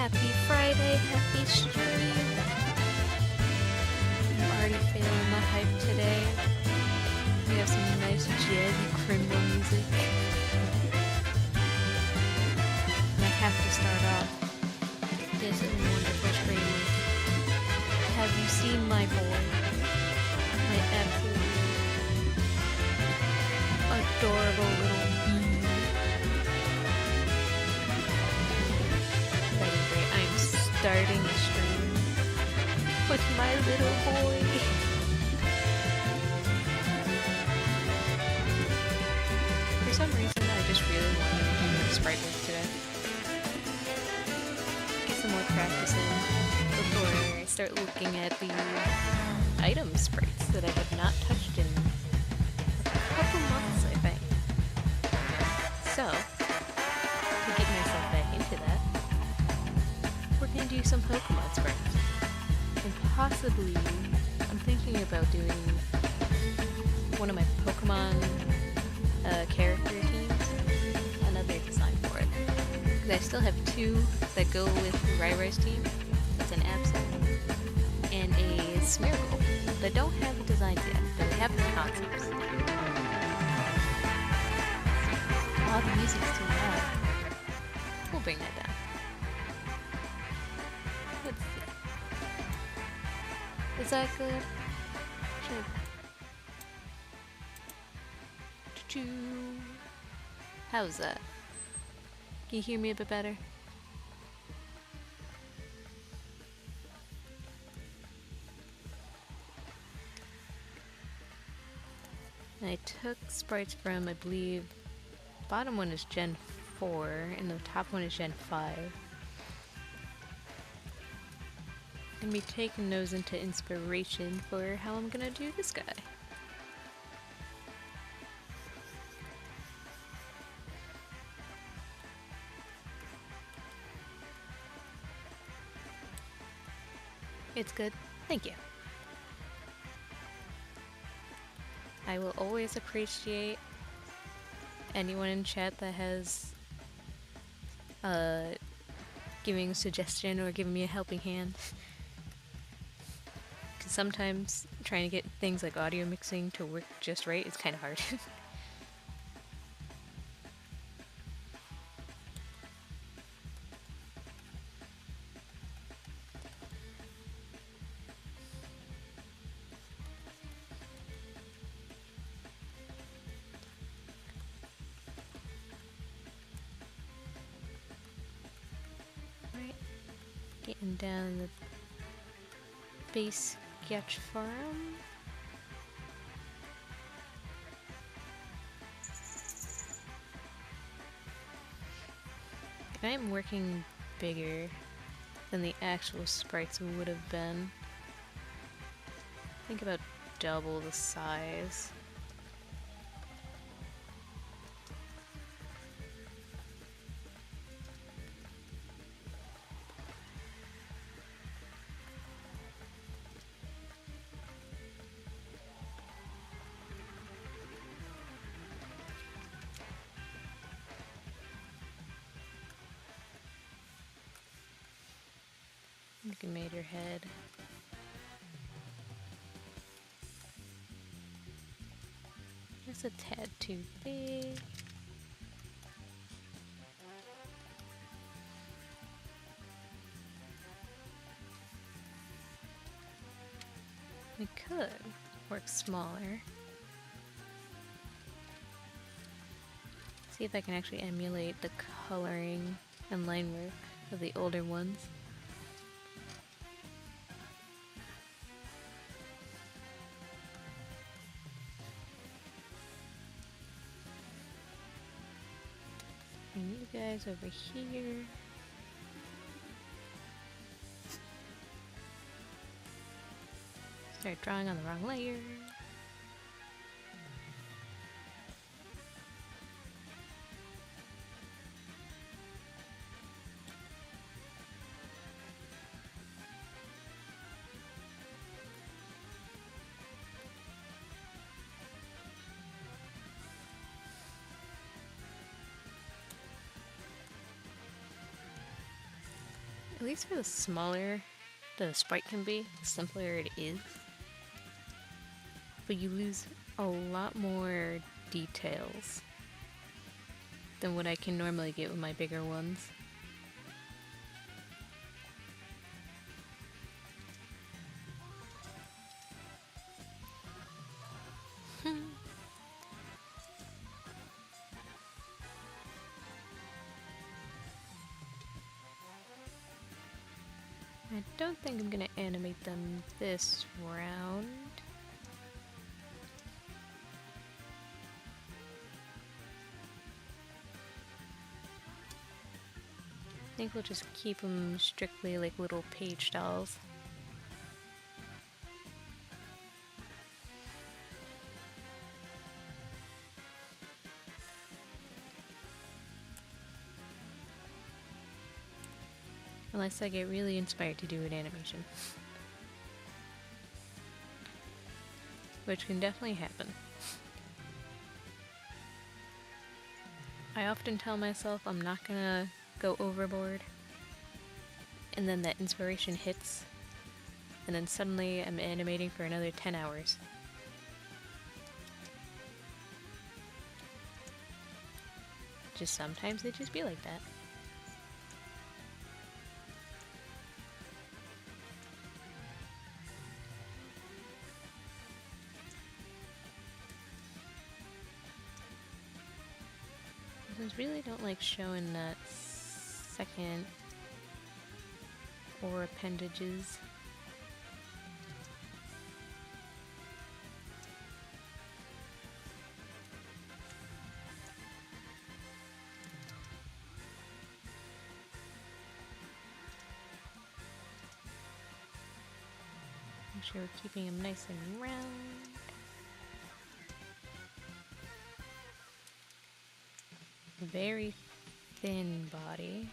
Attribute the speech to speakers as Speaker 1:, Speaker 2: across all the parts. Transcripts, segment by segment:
Speaker 1: Happy Friday, happy stream. I'm already feeling the hype today. We have some nice jazzy criminal music. And I have to start off this wonderful stream with, have you seen my boy? My absolute adorable little bee. That'd be great. I'm starting a stream with my little boy. For some reason, I just really wanted to do more sprite work today. Get some more practice in before I start looking at the item sprites that I have not touched in a couple months, I think. So, to get myself back into that, we're gonna do some Pokemon sprites. And possibly, I'm thinking about doing one of my Pokemon character teams, another design for it. Because I still have two that go with Rairai's team. That's an Absol and a Smeargle that don't have the designs yet, but they have the concepts. Oh, the music's too loud. We'll bring that down. Let's see. Is that good? How's that? Can you hear me a bit better? I took sprites from, I believe, the bottom one is Gen 4 and the top one is Gen 5. And be taking those into inspiration for how I'm gonna do this guy. It's good. Thank you. I will always appreciate anyone in chat that has giving a suggestion or giving me a helping hand. Because sometimes trying to get things like audio mixing to work just right is kind of hard. Getting down the base sketch farm. I am working bigger than the actual sprites would have been. I think about double the size. You made your head. That's a tad too big. We could work smaller. See if I can actually emulate the coloring and line work of the older ones. Bring you guys over here. Start drawing on the wrong layer. At least for the smaller the sprite can be, the simpler it is. But you lose a lot more details than what I can normally get with my bigger ones. I don't think I'm gonna animate them this round. I think we'll just keep them strictly like little page dolls. Unless I get really inspired to do an animation. Which can definitely happen. I often tell myself I'm not gonna go overboard, and then that inspiration hits, and then suddenly I'm animating for another 10 hours. Just sometimes they just be like that. I really don't like showing that second or appendages. Make sure we're keeping them nice and round. Very thin body.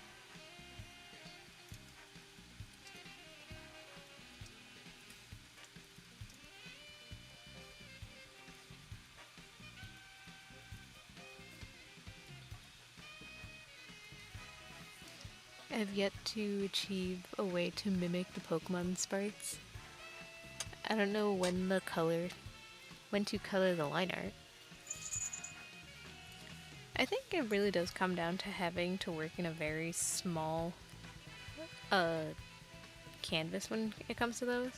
Speaker 1: I've yet to achieve a way to mimic the Pokemon sprites. I don't know when to color the line art. I think it really does come down to having to work in a very small canvas when it comes to those.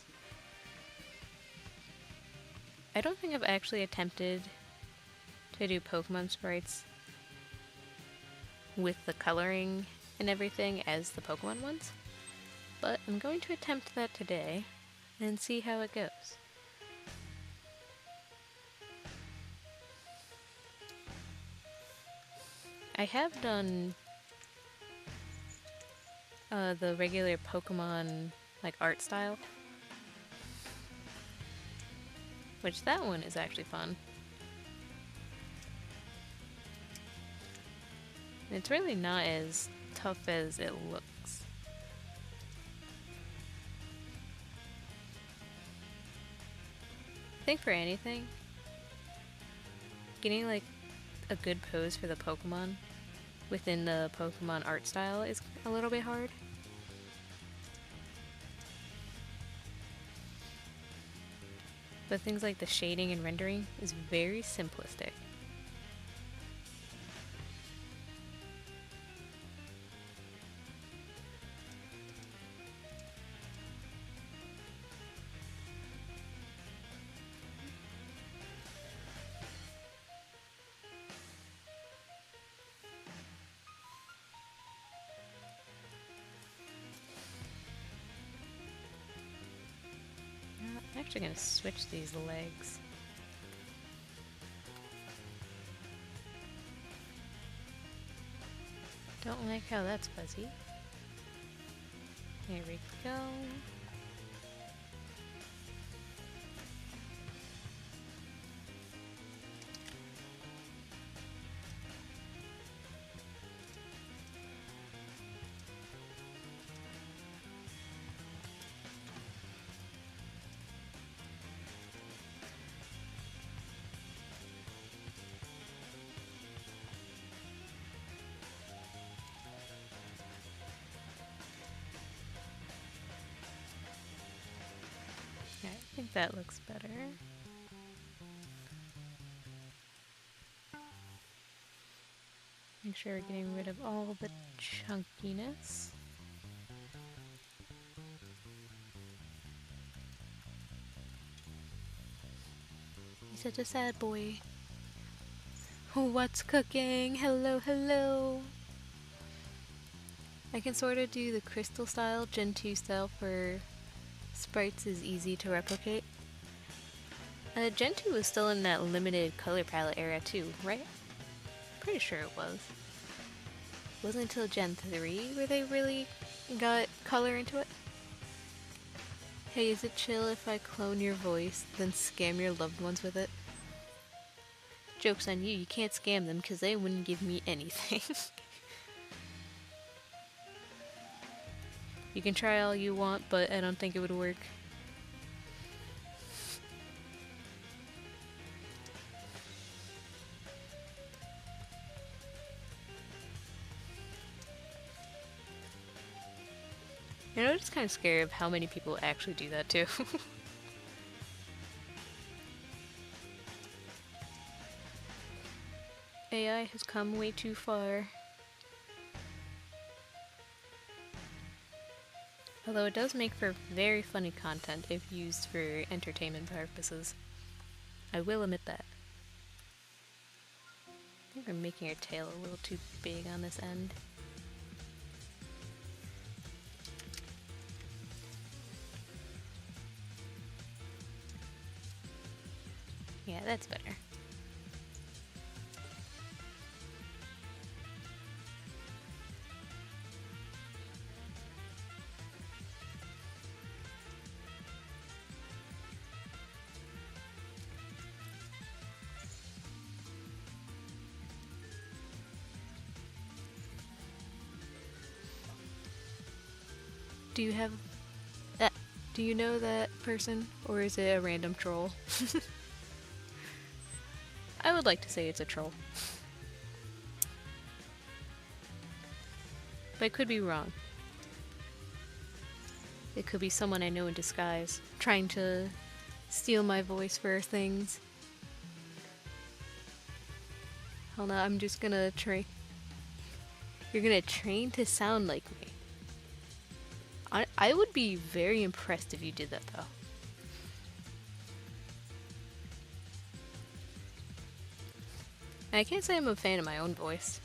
Speaker 1: I don't think I've actually attempted to do Pokemon sprites with the coloring and everything as the Pokemon ones, but I'm going to attempt that today and see how it goes. I have done the regular Pokemon like art style, which that one is actually fun. It's really not as tough as it looks. I think for anything, getting like a good pose for the Pokemon within the Pokemon art style is a little bit hard. But things like the shading and rendering is very simplistic. I'm actually going to switch these legs. Don't like how that's fuzzy. Here we go. I think that looks better. Make sure we're getting rid of all the chunkiness. He's such a sad boy. What's cooking? Hello, hello. I can sort of do the crystal style. Gen 2 style for sprites is easy to replicate. Gen 2 was still in that limited color palette era too, right? Pretty sure it was. It wasn't until Gen 3 where they really got color into it. Hey, is it chill if I clone your voice, then scam your loved ones with it? Joke's on you, you can't scam them because they wouldn't give me anything. You can try all you want, but I don't think it would work. You know, I'm just kind of scared of how many people actually do that too. AI has come way too far. Although it does make for very funny content if used for entertainment purposes. I will admit that. I think we're making our tail a little too big on this end. Yeah, that's better. Do you have that? Do you know that person, or is it a random troll? I would like to say it's a troll. But I could be wrong. It could be someone I know in disguise, trying to steal my voice for things. Hold on, I'm just gonna train. You're gonna train to sound like me. I would be very impressed if you did that, though. I can't say I'm a fan of my own voice,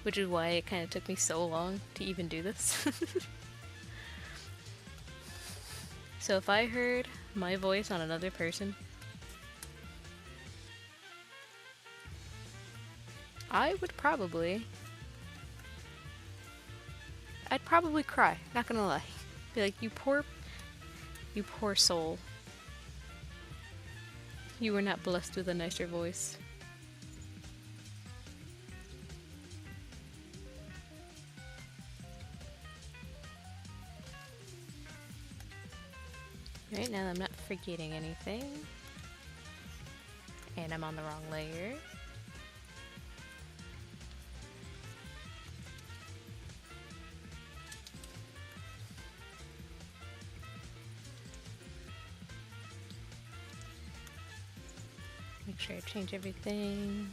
Speaker 1: which is why it kind of took me so long to even do this. So if I heard my voice on another person, I'd probably cry, not gonna lie. Be like, you poor soul. You were not blessed with a nicer voice. Right now I'm not forgetting anything. And I'm on the wrong layer. Make sure I change everything.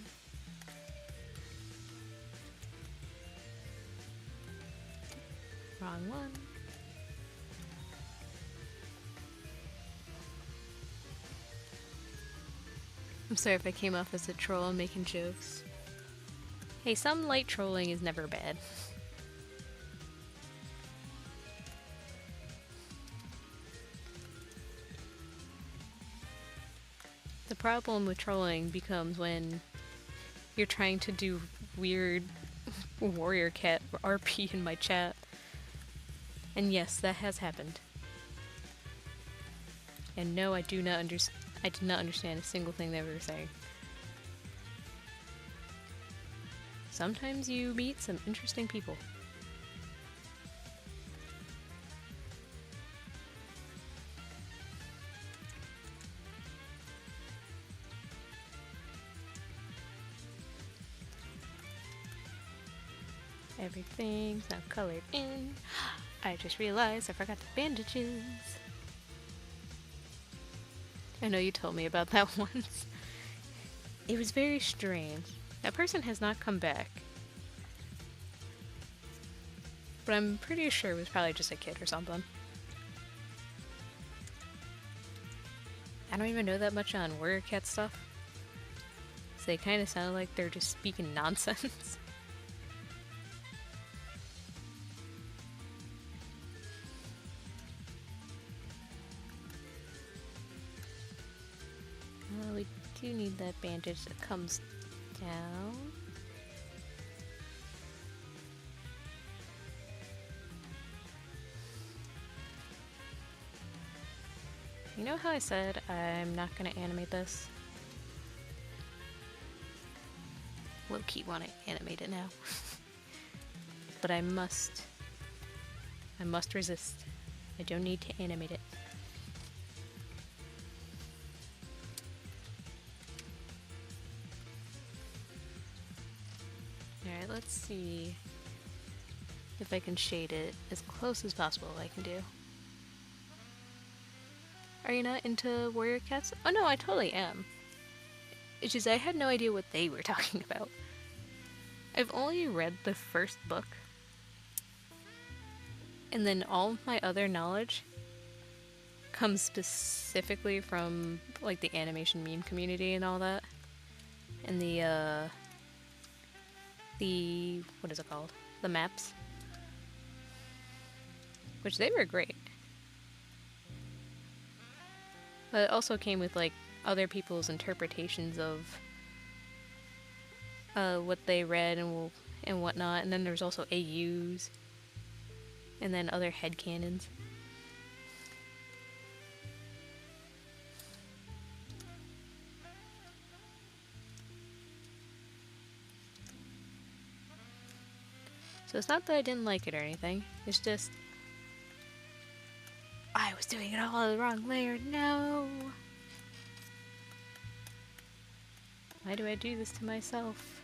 Speaker 1: Wrong one. I'm sorry if I came off as a troll making jokes. Hey, some light trolling is never bad. The problem with trolling becomes when you're trying to do weird warrior cat RP in my chat. And yes, that has happened. And no, I did not understand a single thing they were saying. Sometimes you meet some interesting people. Everything's now colored in. I just realized I forgot the bandages. I know you told me about that once. It was very strange. That person has not come back. But I'm pretty sure it was probably just a kid or something. I don't even know that much on warrior cat stuff. So they kind of sound like they're just speaking nonsense. We do need that bandage that comes down. You know how I said I'm not going to animate this? Low-key want to animate it now. But I must resist. I don't need to animate it. Alright, let's see if I can shade it as close as possible I can do. Are you not into warrior cats? Oh no, I totally am. It's just I had no idea what they were talking about. I've only read the first book. And then all my other knowledge comes specifically from like the animation meme community and all that. And the what is it called? The maps. Which they were great. But it also came with like other people's interpretations of what they read and whatnot, and then there's also AUs, and then other headcanons. So it's not that I didn't like it or anything, it's just I was doing it all on the wrong layer. No! Why do I do this to myself?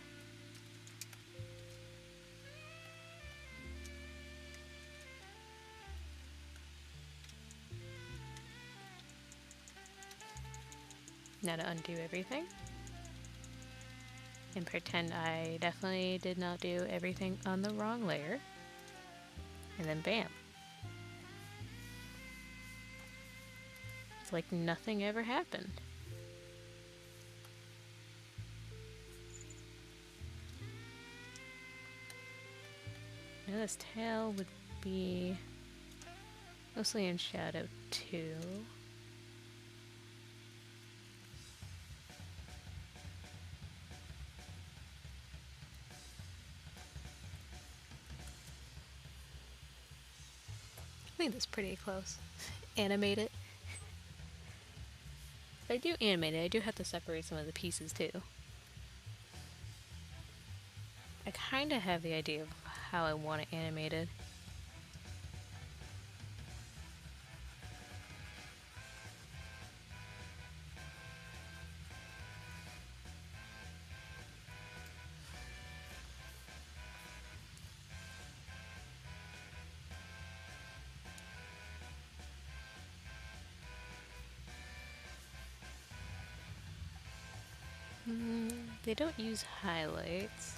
Speaker 1: Now to undo everything. And pretend I definitely did not do everything on the wrong layer. And then bam. It's like nothing ever happened. Now this tail would be mostly in shadow too. I think that's pretty close. Animate it. If I do animate it, I do have to separate some of the pieces too. I kind of have the idea of how I want it animated. They don't use highlights.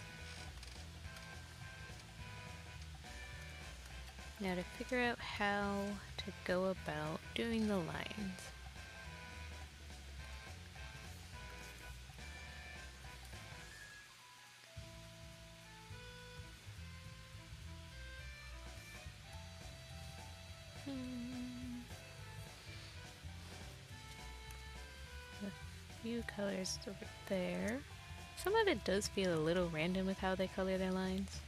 Speaker 1: Now to figure out how to go about doing the lines. A few colors over there. Some of it does feel a little random with how they color their lines.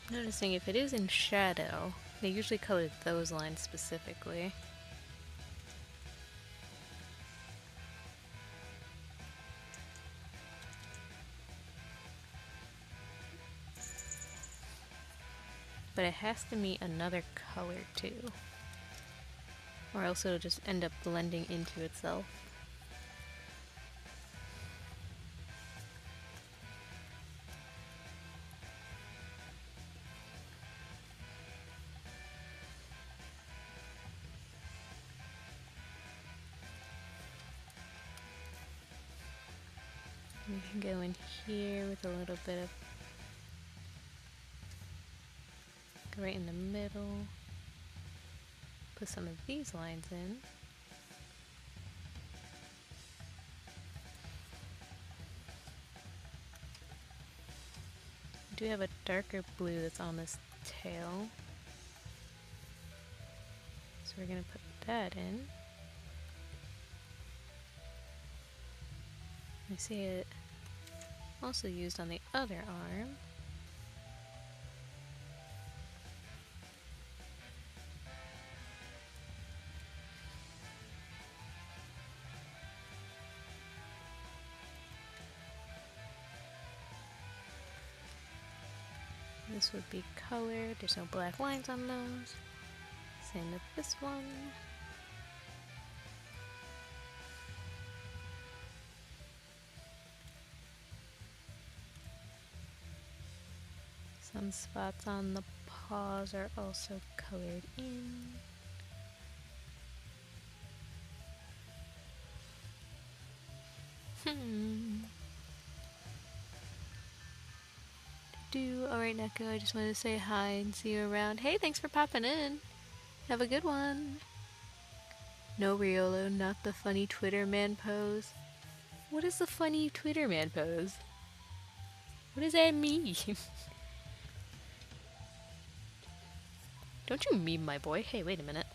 Speaker 1: Noticing if it is in shadow, they usually color those lines specifically. But it has to meet another color too, or else it'll just end up blending into itself. We can go in here with a little bit of, go right in the middle, put some of these lines in. do have a darker blue that's on this tail. So we're gonna put that in. I see it also used on the other arm. This would be colored. There's no black lines on those. Same with this one. Some spots on the paws are also colored in. Alright, Neko, I just wanted to say hi and see you around. Hey, thanks for popping in. Have a good one. No, Riolo, not the funny Twitter man pose. What is the funny Twitter man pose? What does that mean? Don't you meme my boy? Hey, wait a minute.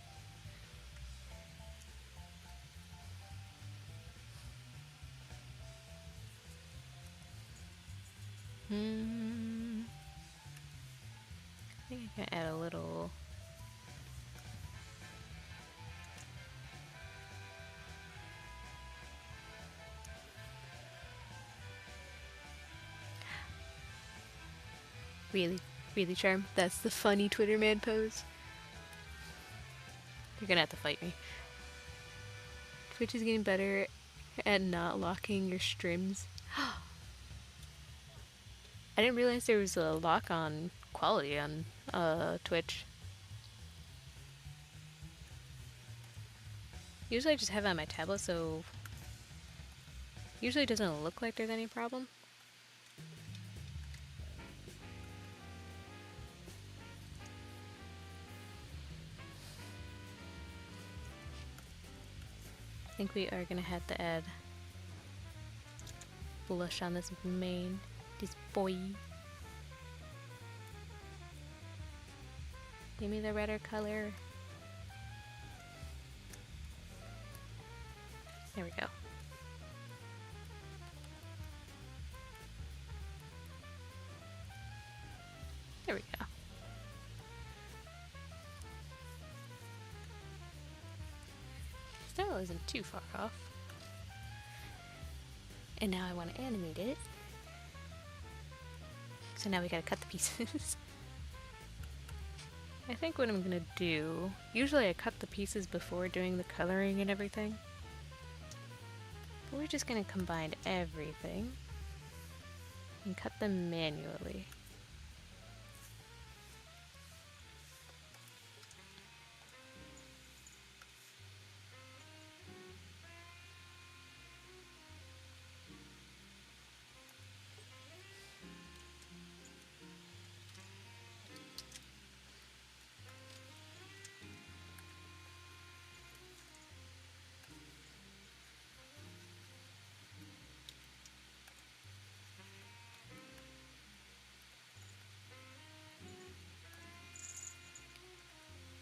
Speaker 1: I think I can add a little... Really, really, Charm? That's the funny Twitter man pose? You're gonna have to fight me. Twitch is getting better at not locking your streams. I didn't realize there was a lock on quality on Twitch. Usually I just have it on my tablet, so usually it doesn't look like there's any problem. I think we are gonna have to add blush on this mane, this boy. Give me the redder color. There we go. There we go. Still isn't too far off. And now I want to animate it. So now we gotta cut the pieces. I think what I'm gonna do, usually I cut the pieces before doing the coloring and everything. But we're just gonna combine everything and cut them manually.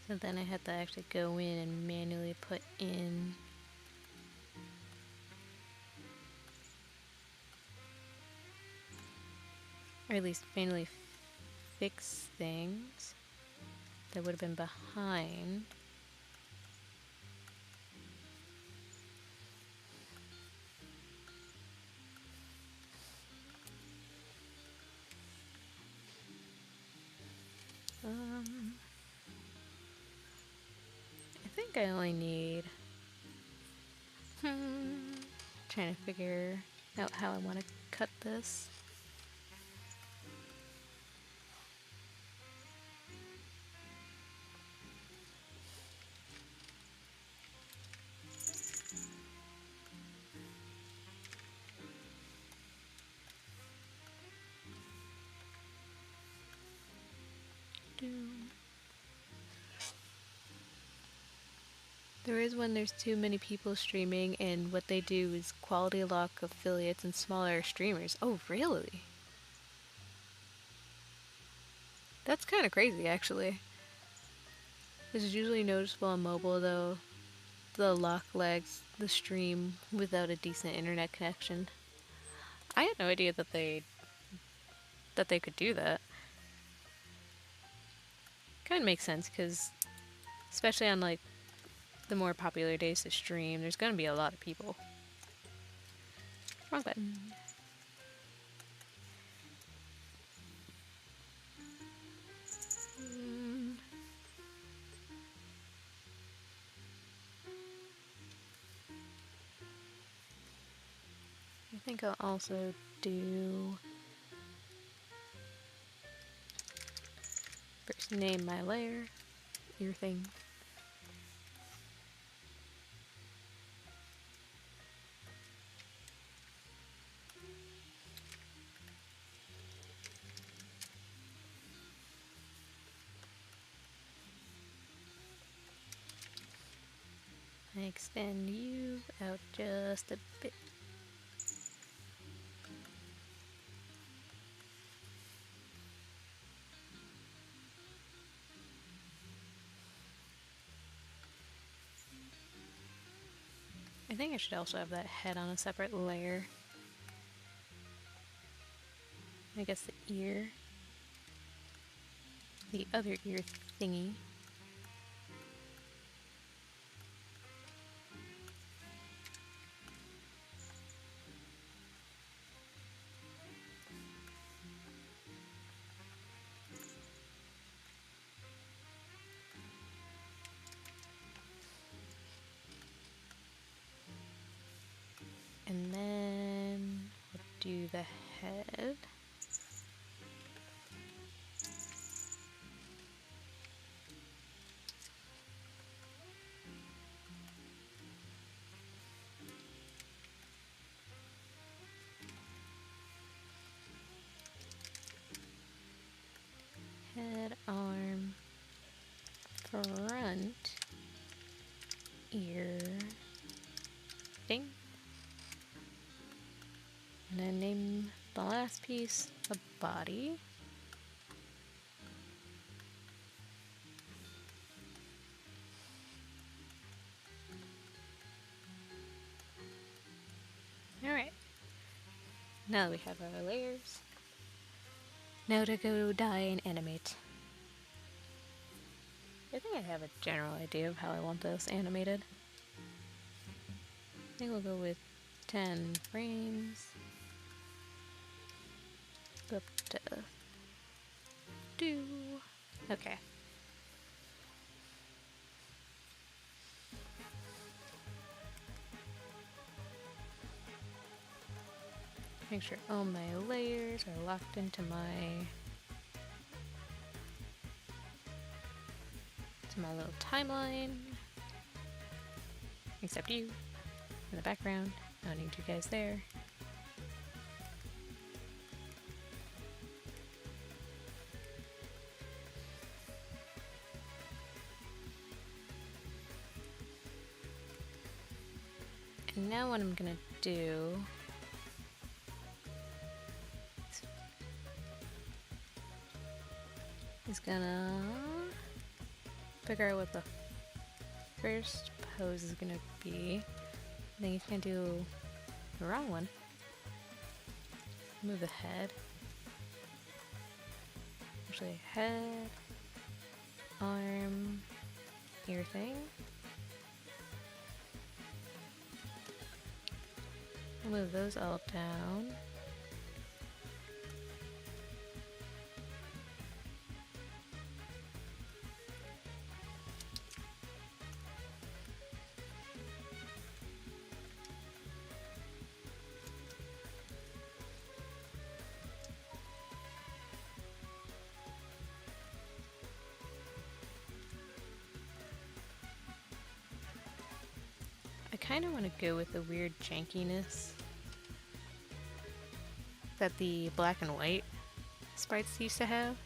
Speaker 1: So then I had to actually go in and manually put in or at least manually fix things that would have been behind. I think I only need trying to figure out how I want to cut this. There is when there's too many people streaming, and what they do is quality lock affiliates and smaller streamers. Oh, really? That's kind of crazy, actually. This is usually noticeable on mobile, though. The lock lags the stream without a decent internet connection. I had no idea that they could do that. Kind of makes sense because, especially on like the more popular days to stream, there's gonna be a lot of people. Wrong button. I think I'll also do first name my layer, ear thing. I extend you out just a bit. I think I should also have that head on a separate layer. I guess the ear. The other ear thingy. And then we'll do the head. Head, arm, front, ear, thing. And then name the last piece the body. Alright. Now that we have our layers, now to go die and animate. I think I have a general idea of how I want this animated. I think we'll go with 10 frames. Go up to 2. Okay. Make sure all my layers are locked into my little timeline. Except you in the background. I don't need you guys there. And now what I'm gonna do is gonna figure out what the first pose is gonna be. I think he's gonna do the wrong one. Move the head. Actually, head, arm, ear thing. Move those all down. I kind of want to go with the weird jankiness that the black and white sprites used to have,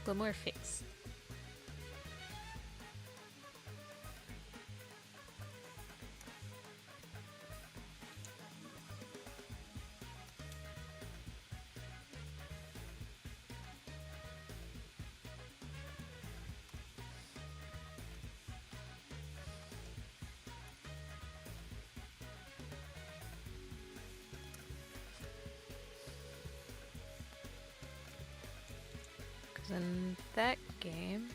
Speaker 1: but more fixed. 'Cause in that game,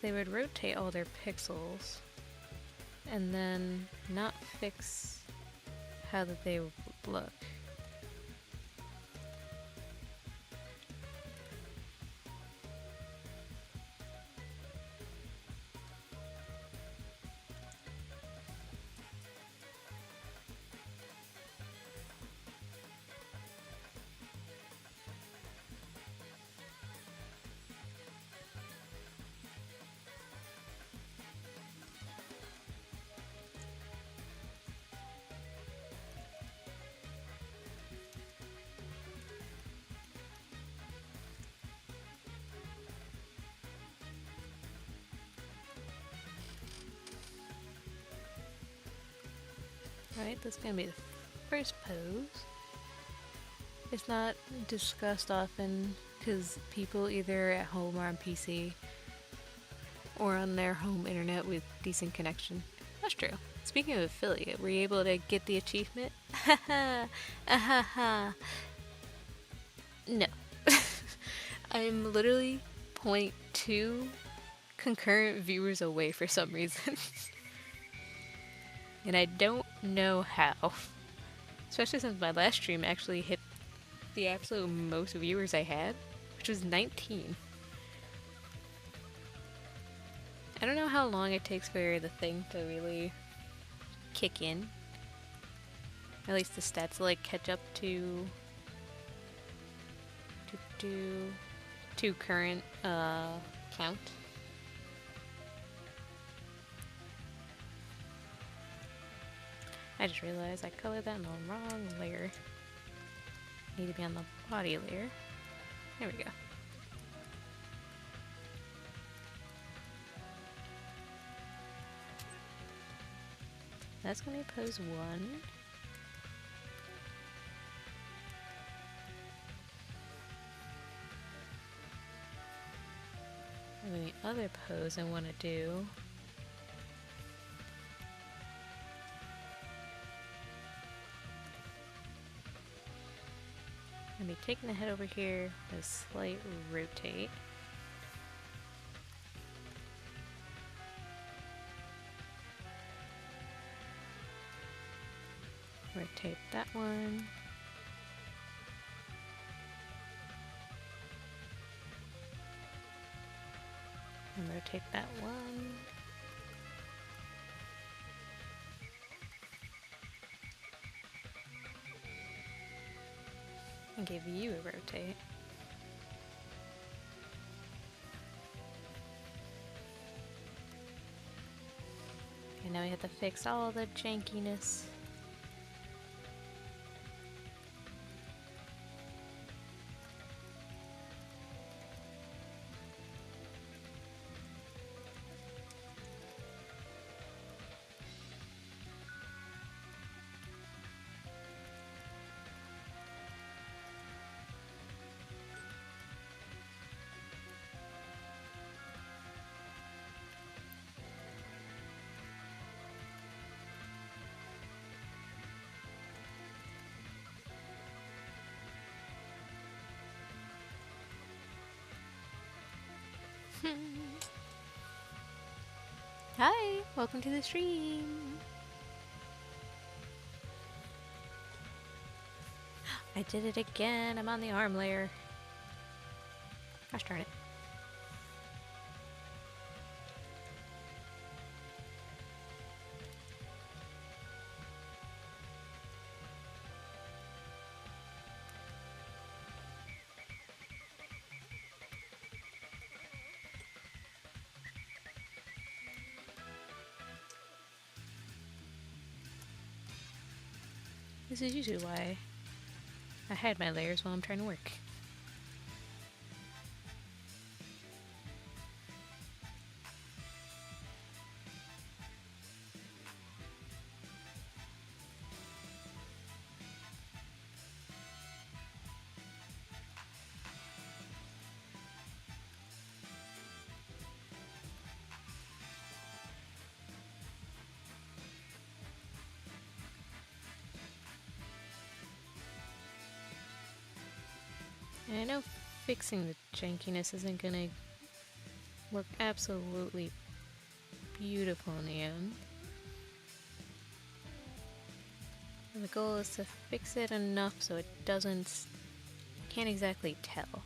Speaker 1: they would rotate all their pixels and then not fix how that they would look. Alright, that's gonna be the first pose. It's not discussed often because people either at home or on PC or on their home internet with decent connection. That's true. Speaking of affiliate, were you able to get the achievement? Haha, ahaha. No. I'm literally 0.2 concurrent viewers away for some reason. And I don't know how. Especially since my last stream actually hit the absolute most viewers I had, which was 19. I don't know how long it takes for the thing to really kick in. At least the stats like catch up to current count. I just realized I colored that in the wrong layer. Need to be on the body layer. There we go. That's gonna be pose 1. And then the other pose I want to do I'm gonna be taking the head over here with a slight rotate. Rotate that one. And rotate that one. And give you a rotate. Okay, now we have to fix all the jankiness. Hi, welcome to the stream. I did it again. I'm on the arm layer. Gosh darn it. This is usually why I hide my layers while I'm trying to work. I know fixing the jankiness isn't gonna work absolutely beautiful in the end. And the goal is to fix it enough so it doesn't, can't exactly tell.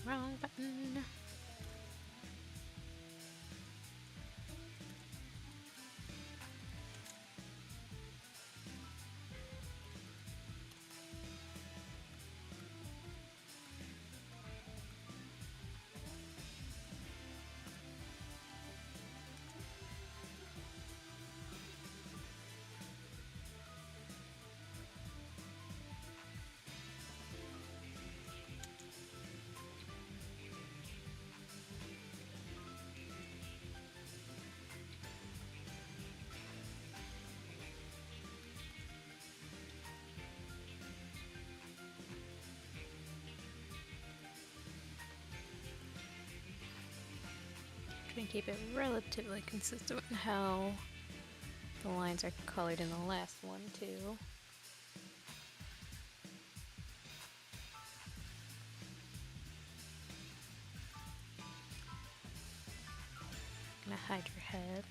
Speaker 1: Wrong button. Try and keep it relatively consistent with how the lines are colored in the last one too. Gonna hide your head.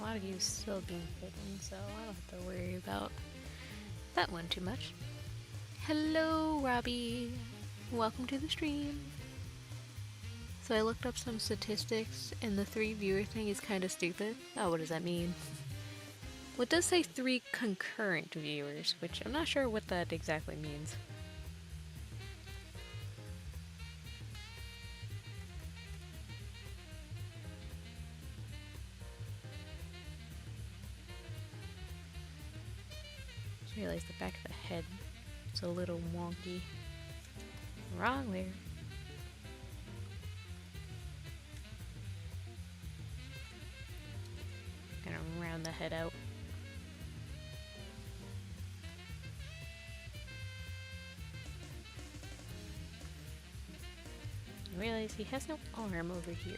Speaker 1: Montague's still being hidden, so I don't have to worry about that one too much. Hello, Robbie. Welcome to the stream. So I looked up some statistics, and the 3 viewer thing is kind of stupid. Oh, what does that mean? Well, it does say 3 concurrent viewers, which I'm not sure what that exactly means. Just realized the back of the head is a little wonky. Wrong there. Gonna round the head out. I realize he has no arm over here.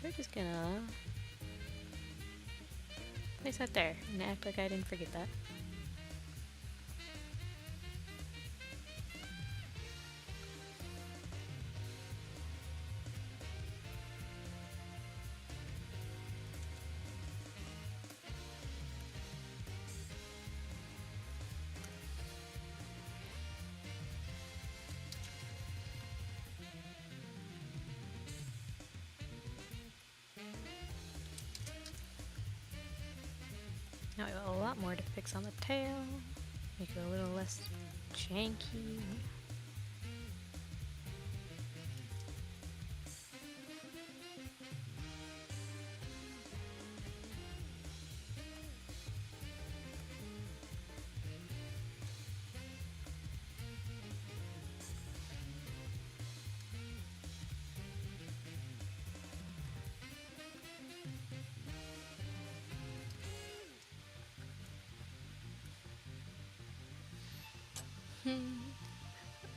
Speaker 1: We're just gonna place that there and act like I didn't forget that. Now we have a lot more to fix on the tail, make it a little less janky.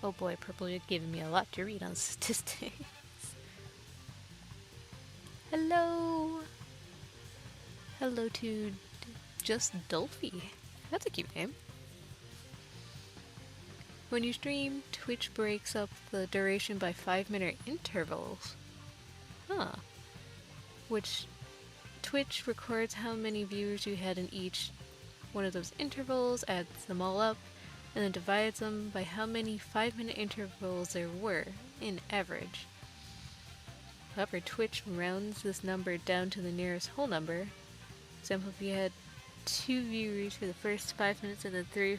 Speaker 1: Oh boy, Purple, you're giving me a lot to read on statistics. Hello! Hello to Just Dolphy. That's a cute name. When you stream, Twitch breaks up the duration by 5-minute intervals. Huh. Which Twitch records how many viewers you had in each one of those intervals, adds them all up, and then divides them by how many 5-minute intervals there were, in average. However, Twitch rounds this number down to the nearest whole number. For example, if you had 2 viewers for the first 5 minutes and then 3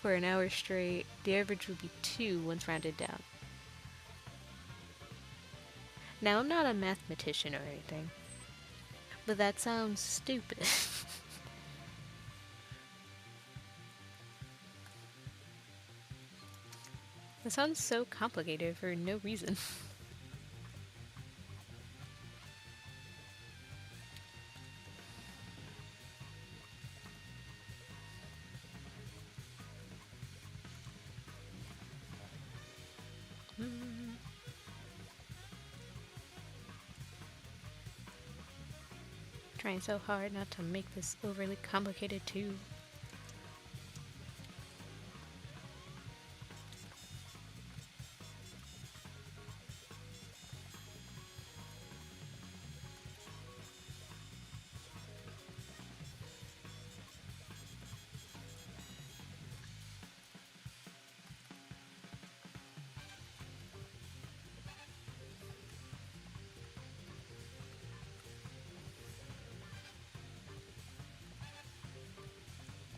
Speaker 1: for an hour straight, the average would be 2 once rounded down. Now, I'm not a mathematician or anything, but that sounds stupid. That sounds so complicated for no reason. Trying so hard not to make this overly complicated too.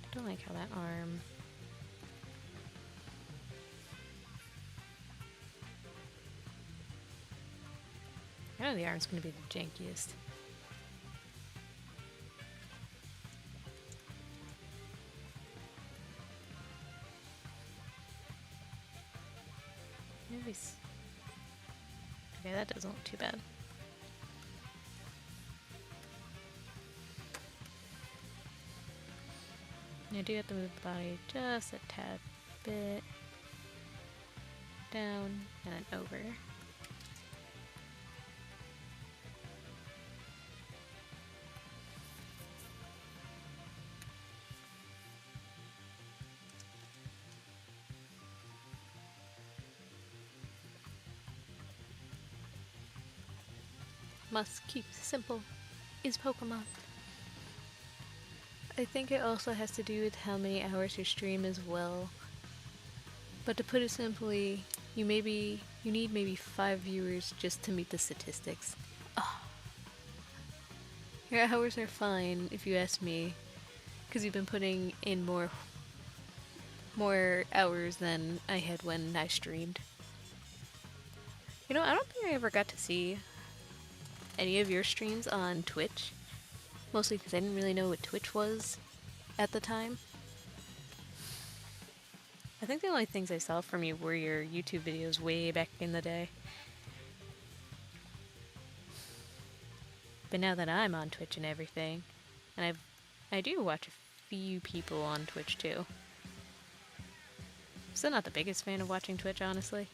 Speaker 1: I don't like how that arm... I know the arm's gonna be the jankiest. Okay, that doesn't look too bad. I do have to move the body just a tad bit down and then over. must keep simple is Pokemon. I think it also has to do with how many hours you stream as well. But to put it simply, you need maybe 5 viewers just to meet the statistics. Oh. Your hours are fine if you ask me, because you've been putting in more hours than I had when I streamed. You know, I don't think I ever got to see any of your streams on Twitch. Mostly because I didn't really know what Twitch was at the time. I think the only things I saw from you were your YouTube videos way back in the day. But now that I'm on Twitch and everything, and I do watch a few people on Twitch too. Still not the biggest fan of watching Twitch, honestly.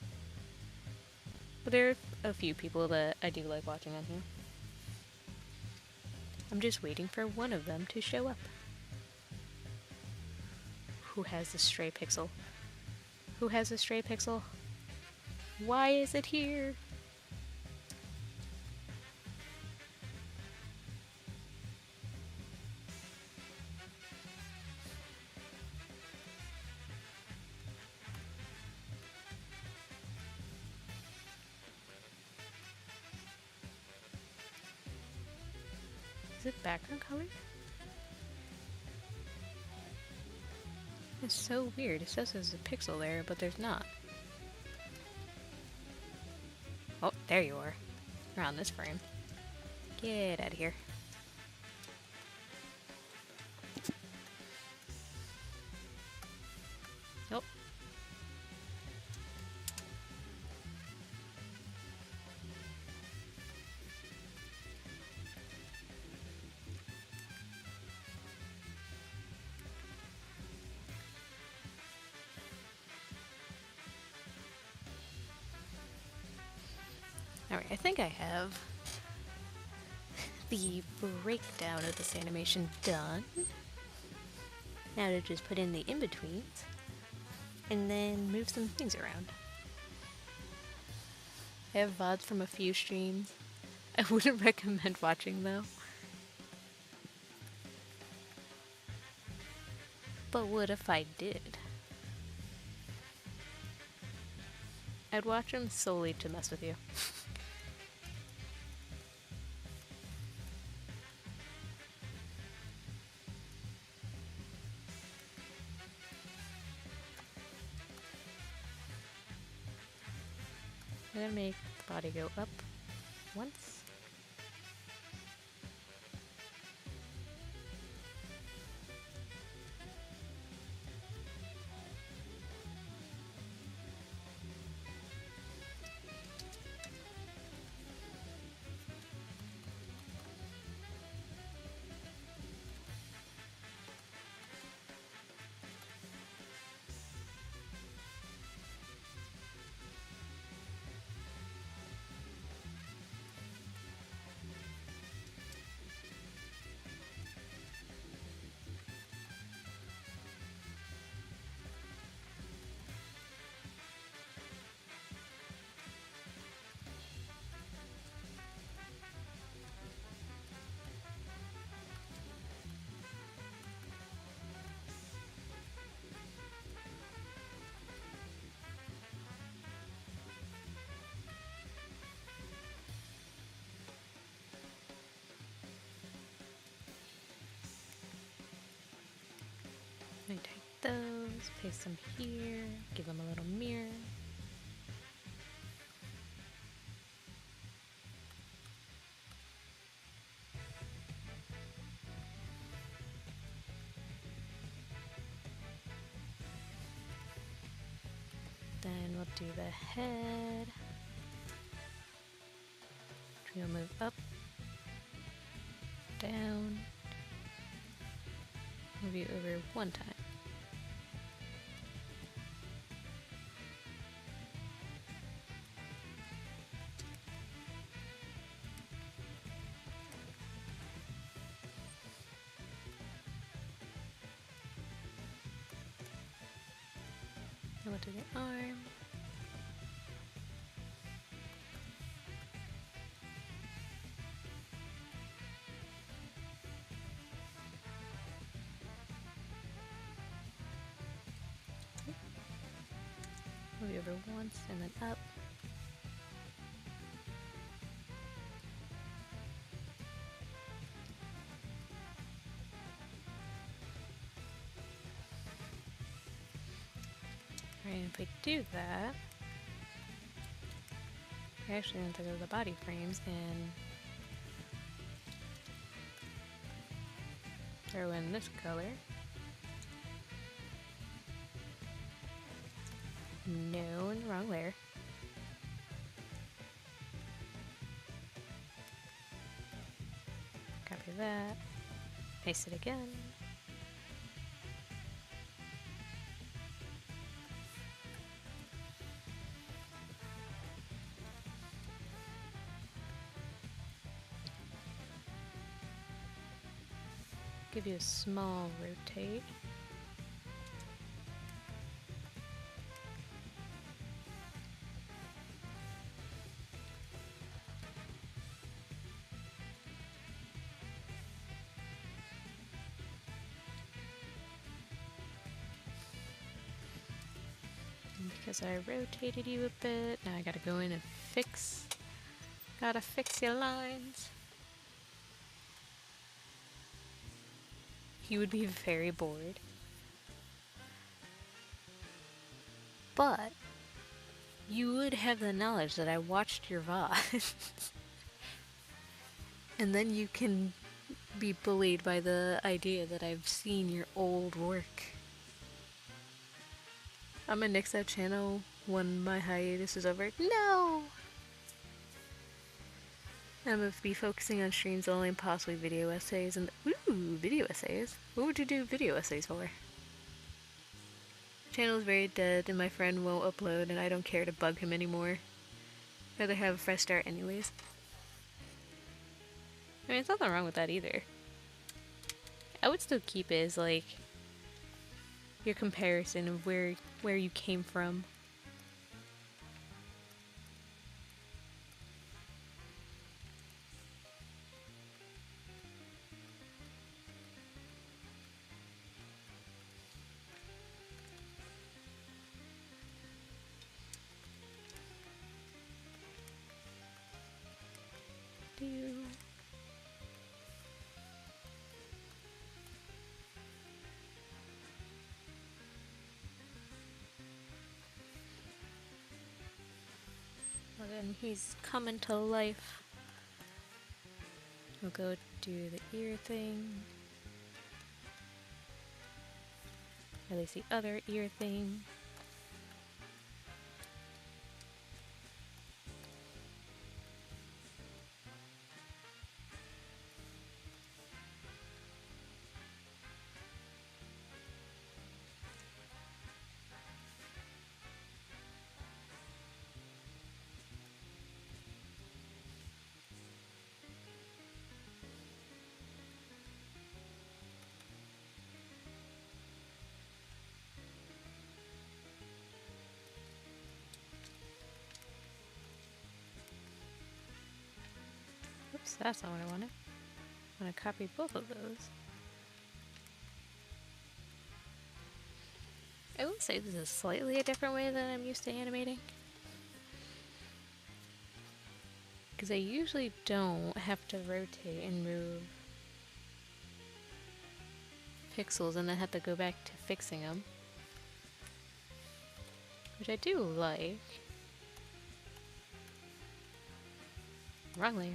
Speaker 1: But there are a few people that I do like watching on here. I'm just waiting for one of them to show up. Who has the stray pixel? Who has a stray pixel? Why is it here? Is it background color? It's so weird. It says there's a pixel there, but there's not. Oh, there you are. You're on this frame. Get out of here. Nope. Alright, I think I have the breakdown of this animation done. Now to just put in the in-betweens and then move some things around. I have VODs from a few streams. I wouldn't recommend watching though. But what if I did? I'd watch them solely to mess with you. I'm gonna make the body go up once. Let me take those, paste them here, give them a little mirror. Then we'll do the head. We'll move up, down, move you over one time. Then we'll do the arm. maybe over once and then up. Alright, if I do that, I actually need to go to the body frames and throw in this color. No, in the wrong layer. Copy that. Paste it again. Give you a small rotate. And because I rotated you a bit, now I gotta go in and fix. Gotta fix your lines. He would be very bored. But you would have the knowledge that I watched your VODs. And then you can be bullied by the idea that I've seen your old work. I'm gonna nix that channel when my hiatus is over. No! I'm gonna be focusing on streams only and possibly video essays and ooh, video essays. What would you do video essays for? The channel is very dead and my friend won't upload and I don't care to bug him anymore. I'd rather have a fresh start anyways. I mean, there's nothing wrong with that either. I would still keep it as like your comparison of where you came from. Well, then he's coming to life. We'll go do the ear thing. Or at least the other ear thing. Oops, that's not what I wanted. I'm gonna copy both of those. I will say this is slightly a different way than I'm used to animating. Because I usually don't have to rotate and move pixels and then have to go back to fixing them. Which I do like. Wrong layer.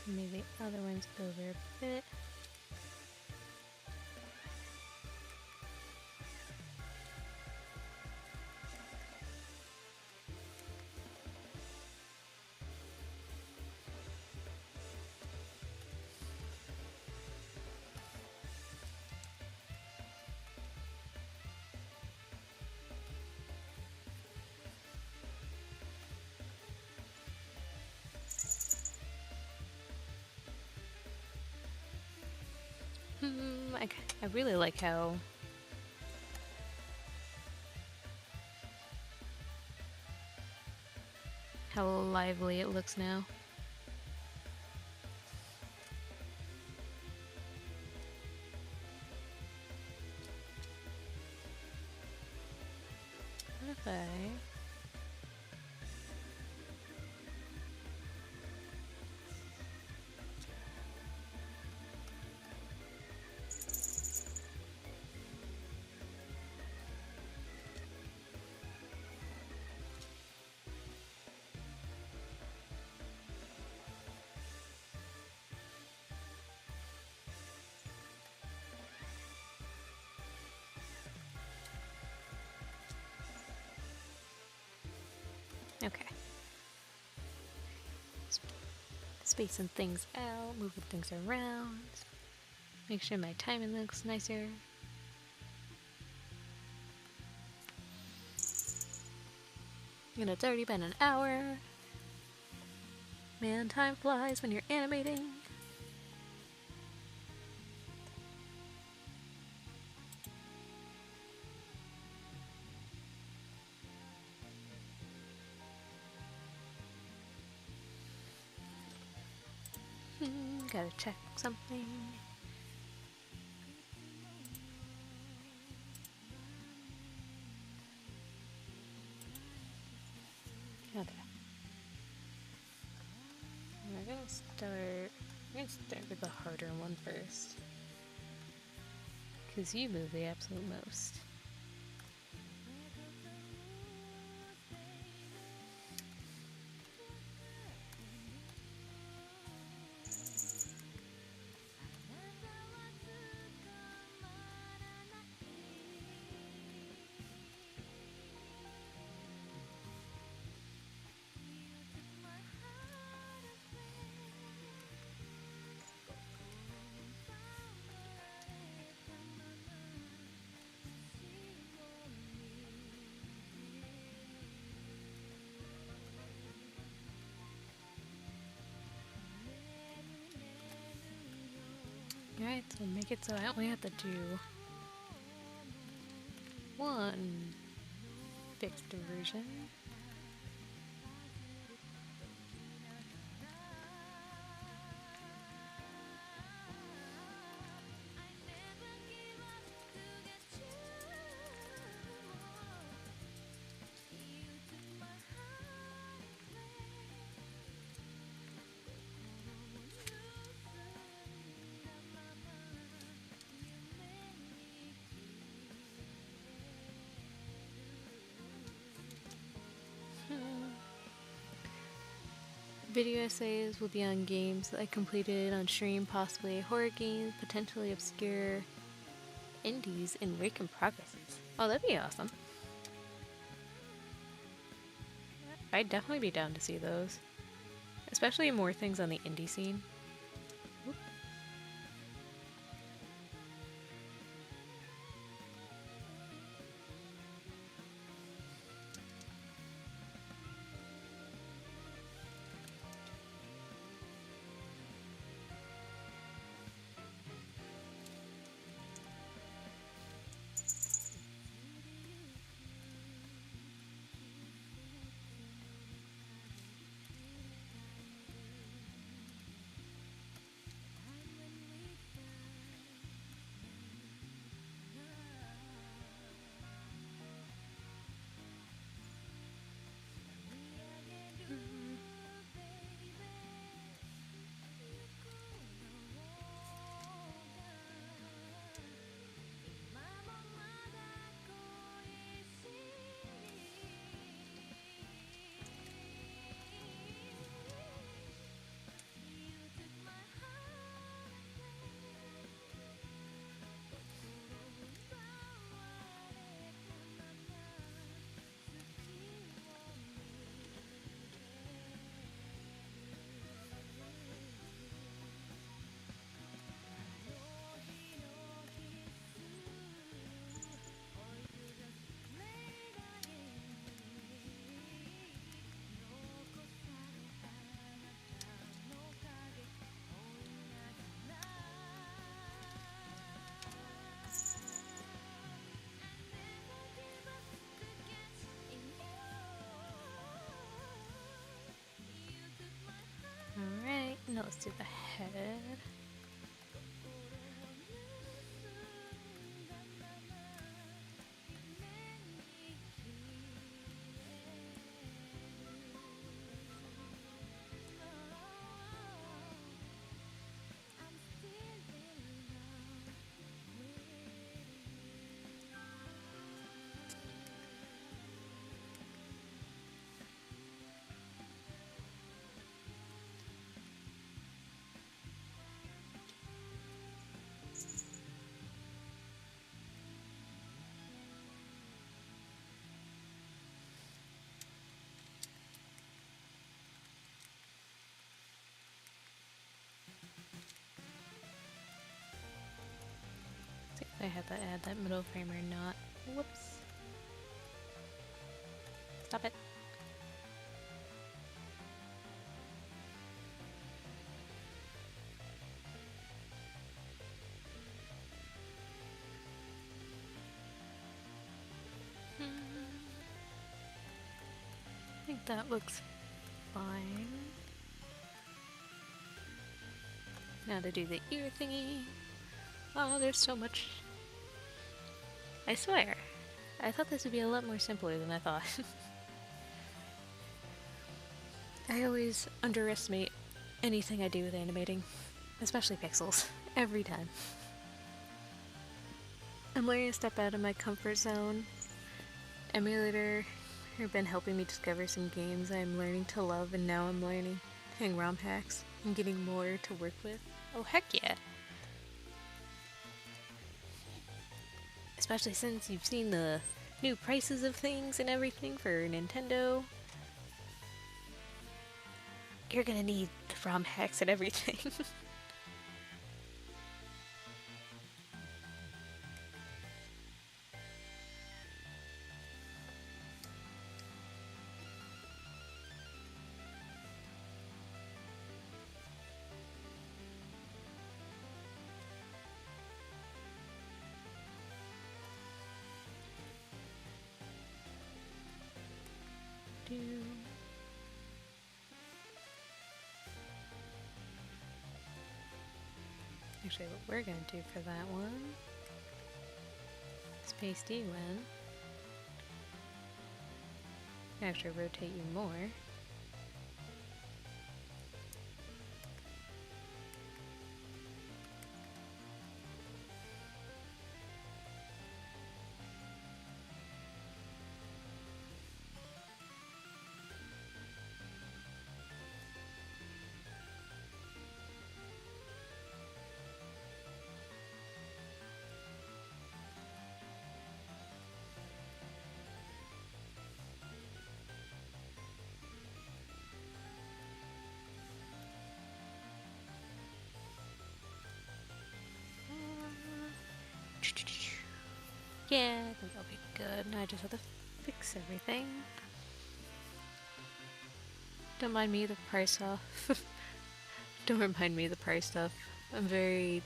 Speaker 1: Move the other ones over a bit. I really like how lively it looks now. What if I... Okay. Spacing things out, moving things around. Make sure my timing looks nicer. And it's already been an hour. Man, time flies when you're animating. Gotta check something. Okay. We're gonna start with the harder one first. Because you move the absolute most. Alright, so make it so I only have to do one fixed version. Video essays will be on games that I completed on stream, possibly horror games, potentially obscure indies, and work in progresses. Oh, that'd be awesome. I'd definitely be down to see those. Especially more things on the indie scene. Oop. Now let's do the head. See if I have to add that middle frame or not. Whoops. Stop it. I think that looks fine. Now to do the ear thingy. Oh, there's so much. I swear. I thought this would be a lot more simpler than I thought. I always underestimate anything I do with animating, especially pixels, every time. I'm learning to step out of my comfort zone. Emulator have been helping me discover some games I'm learning to love, and now I'm learning ROM hacks and getting more to work with. Oh heck yeah! Especially since you've seen the new prices of things and everything for Nintendo. You're gonna need the ROM hacks and everything. Actually, what we're gonna do for that one is paste you in. Actually, rotate you more. Yeah, I think that'll be good. Now I just have to fix everything. Don't mind me the price stuff. Don't remind me the price stuff. I'm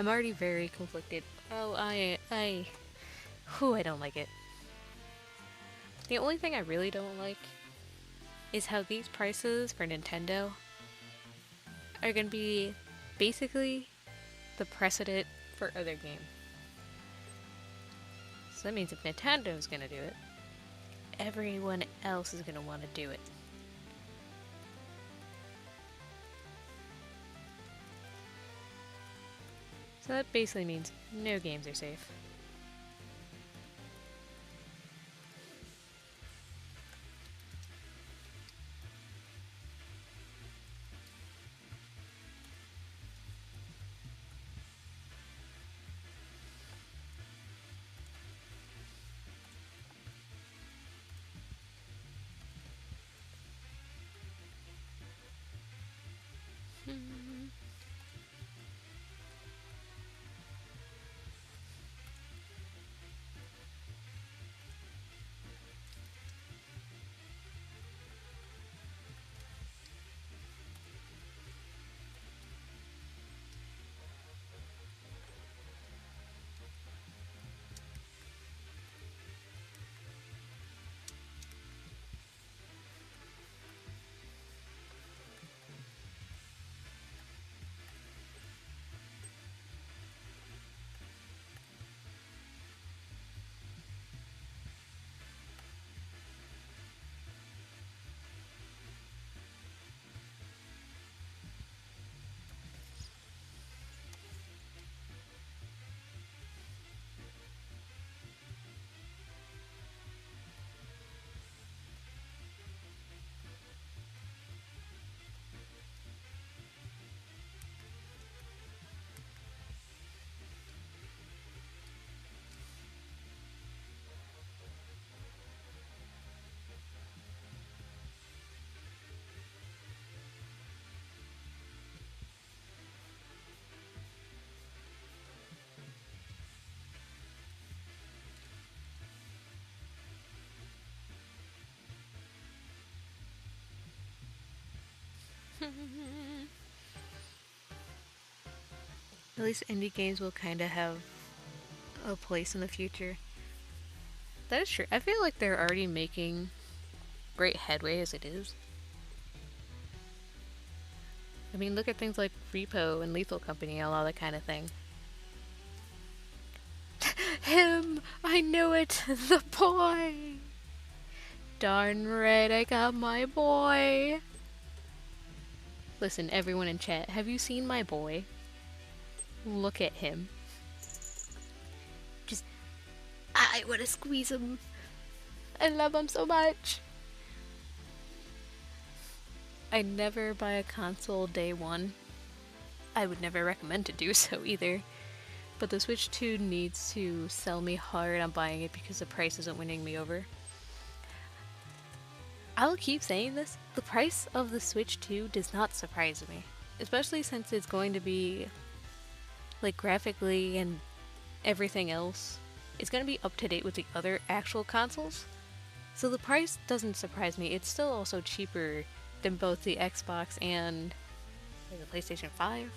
Speaker 1: already very conflicted. Oh, I don't like it. The only thing I really don't like is how these prices for Nintendo are gonna be basically the precedent for other games. So that means if Nintendo's gonna do it, everyone else is gonna want to do it. So that basically means no games are safe. At least indie games will kind of have a place in the future. That is true. I feel like they're already making great headway as it is. I mean, look at things like Repo and Lethal Company, all that kind of thing. Him! I knew it! The boy! Darn right, I got my boy! Listen, everyone in chat, have you seen my boy? Look at him. Just, I want to squeeze him. I love him so much. I never buy a console day one. I would never recommend to do so either. But the Switch 2 needs to sell me hard on buying it because the price isn't winning me over. I'll keep saying this, the price of the Switch 2 does not surprise me. Especially since it's going to be, like, graphically and everything else, it's going to be up to date with the other actual consoles. So the price doesn't surprise me. It's still also cheaper than both the Xbox and the PlayStation 5.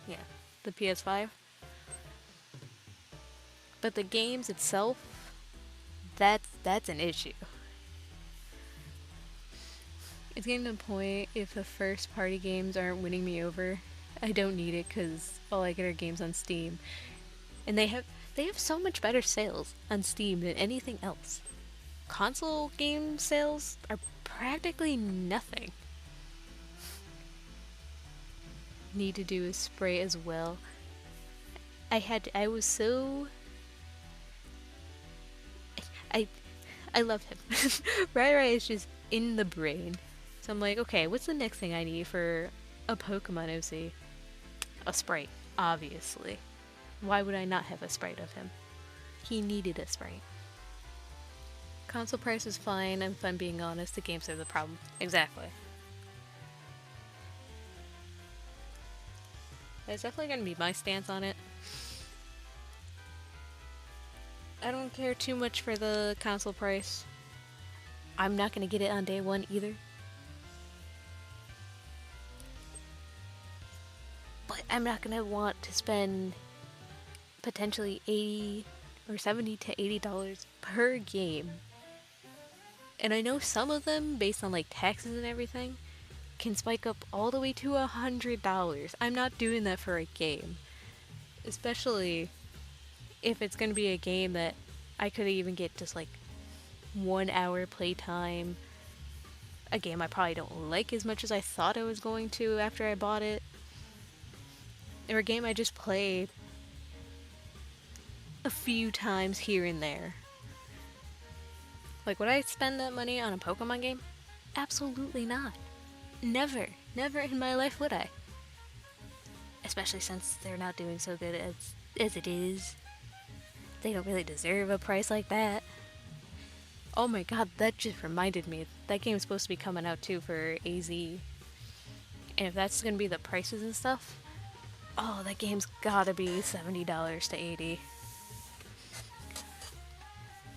Speaker 1: Yeah, the PS5. But the games itself, that's an issue. It's getting to the point, if the first party games aren't winning me over, I don't need it because all I get are games on Steam. And they have so much better sales on Steam than anything else. Console game sales are practically nothing. Need to do a spray as well. I was so... I love him. Right is just in the brain. So I'm like, okay, what's the next thing I need for a Pokemon OC? A Sprite, obviously. Why would I not have a Sprite of him? He needed a Sprite. Console price is fine, and if I'm being honest, the games are the problem. Exactly. That's definitely going to be my stance on it. I don't care too much for the console price. I'm not going to get it on day one either. But I'm not going to want to spend potentially $80 or $70 to $80 per game. And I know some of them, based on like taxes and everything, can spike up all the way to $100. I'm not doing that for a game. Especially if it's going to be a game that I could even get just like 1 hour playtime. A game I probably don't like as much as I thought I was going to after I bought it. Or a game I just play a few times here and there. Like, would I spend that money on a Pokemon game? Absolutely not. Never. Never in my life would I. Especially since they're not doing so good as it is. They don't really deserve a price like that. Oh my god, that just reminded me. That game's supposed to be coming out too for AZ. And if that's gonna be the prices and stuff, oh, that game's gotta be $70 to $80.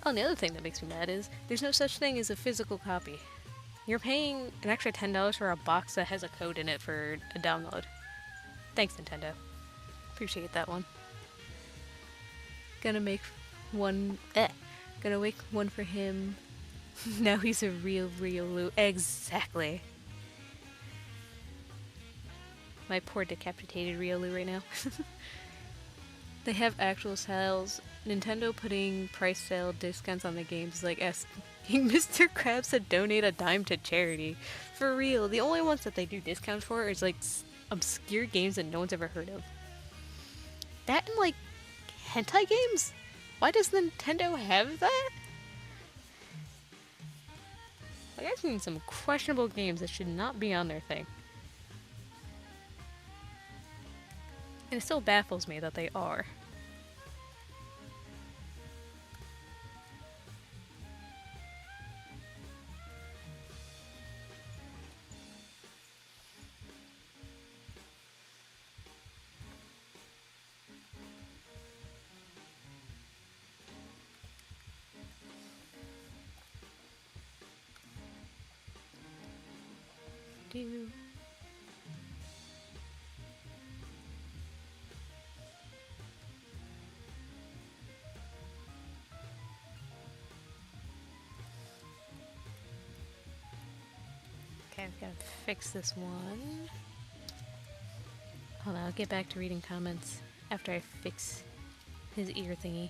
Speaker 1: Oh, and the other thing that makes me mad is there's no such thing as a physical copy. You're paying an extra $10 for a box that has a code in it for a download. Thanks, Nintendo. Appreciate that one. Gonna make one for him. Now he's a real Lou. Exactly. My poor decapitated Riolu right now. They have actual sales. Nintendo putting price sale discounts on the games is like asking Mr. Krabs to donate a dime to charity. For real, the only ones that they do discounts for is like obscure games that no one's ever heard of. That and like hentai games? Why does Nintendo have that? Like, I've seen some questionable games that should not be on their thing. And it still baffles me that they are. I've got to fix this one. Hold on, I'll get back to reading comments after I fix his ear thingy.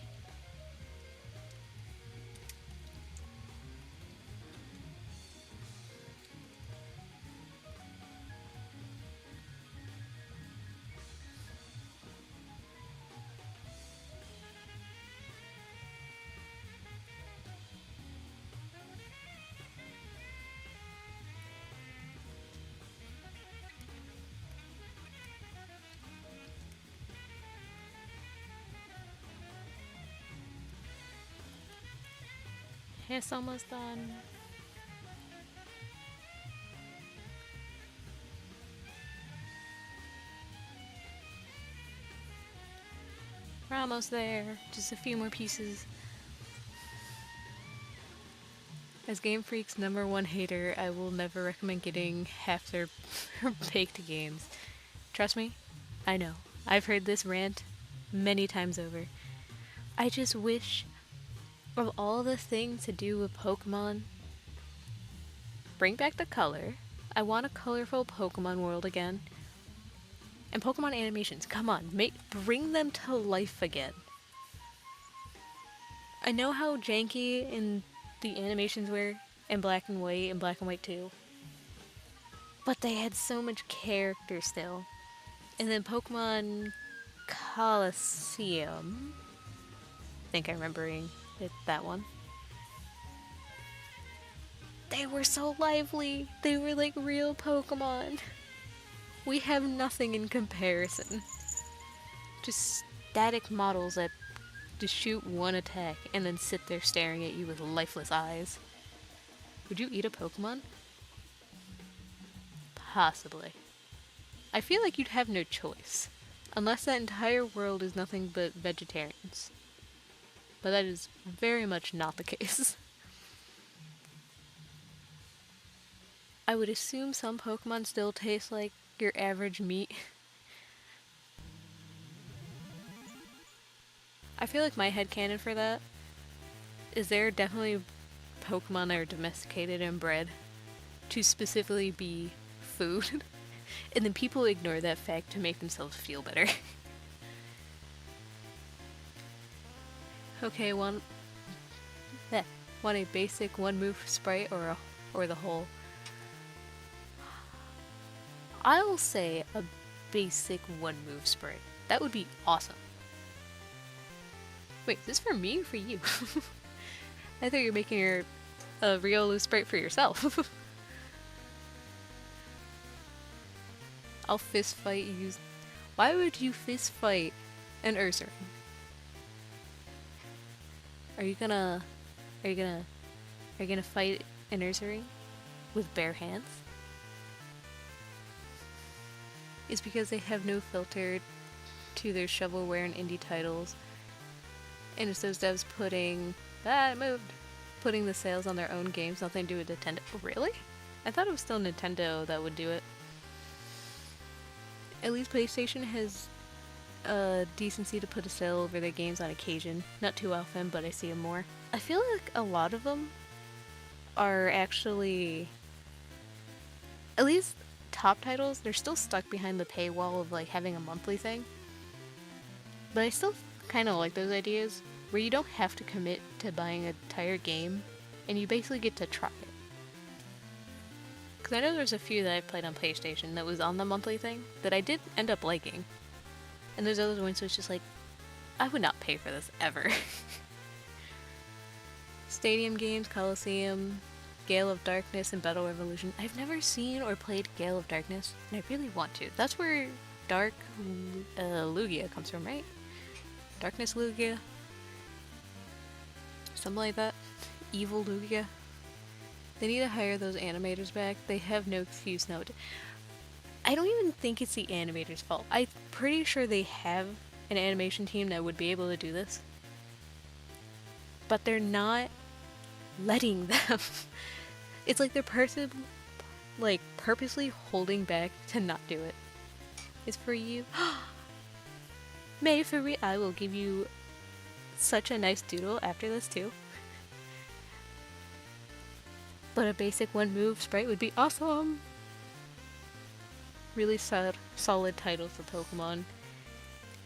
Speaker 1: It's almost done. We're almost there. Just a few more pieces. As Game Freak's #1 hater, I will never recommend getting half their baked games. Trust me, I know. I've heard this rant many times over. I just wish, of all the things to do with Pokemon, bring back the color. I want a colorful Pokemon world again. And Pokemon animations, come on, bring them to life again. I know how janky in the animations were in Black and White 2. But they had so much character still. And then Pokemon Colosseum, I think I'm remembering that one. They were so lively. They were like real Pokemon. We have nothing in comparison. Just static models that just shoot one attack and then sit there staring at you with lifeless eyes. Would you eat a Pokemon? Possibly. I feel like you'd have no choice, unless that entire world is nothing but vegetarians. But that is very much not the case. I would assume some Pokemon still taste like your average meat. I feel like my headcanon for that is there are definitely Pokemon that are domesticated and bred to specifically be food, and then people ignore that fact to make themselves feel better. Okay, want a basic one move sprite or the whole? I'll say a basic one move sprite. That would be awesome. Wait, is this for me or for you? I thought you were making a Riolu sprite for yourself. I'll fist fight you. Why would you fist fight an Ursaring? Are you gonna fight an Ursaring with bare hands? It's because they have no filter to their shovelware and indie titles. And it's those devs putting the sales on their own games, nothing to do with Nintendo. Really? I thought it was still Nintendo that would do it. At least PlayStation has decency to put a sale over their games on occasion. Not too often, but I see them more. I feel like a lot of them are actually, at least top titles, they're still stuck behind the paywall of like having a monthly thing. But I still kind of like those ideas where you don't have to commit to buying an entire game and you basically get to try it. Because I know there's a few that I played on PlayStation that was on the monthly thing that I did end up liking. And there's other ones where it's just like, I would not pay for this ever. Stadium games, Colosseum, Gale of Darkness, and Battle Revolution. I've never seen or played Gale of Darkness, and I really want to. That's where Dark Lugia comes from, right? Darkness Lugia? Something like that. Evil Lugia. They need to hire those animators back. They have no excuse now. I don't even think it's the animators' fault. I'm pretty sure they have an animation team that would be able to do this. But they're not letting them. It's like they're purposely holding back to not do it. It's for you. May for real. I will give you such a nice doodle after this too. But a basic one move sprite would be awesome. Really solid title for Pokemon.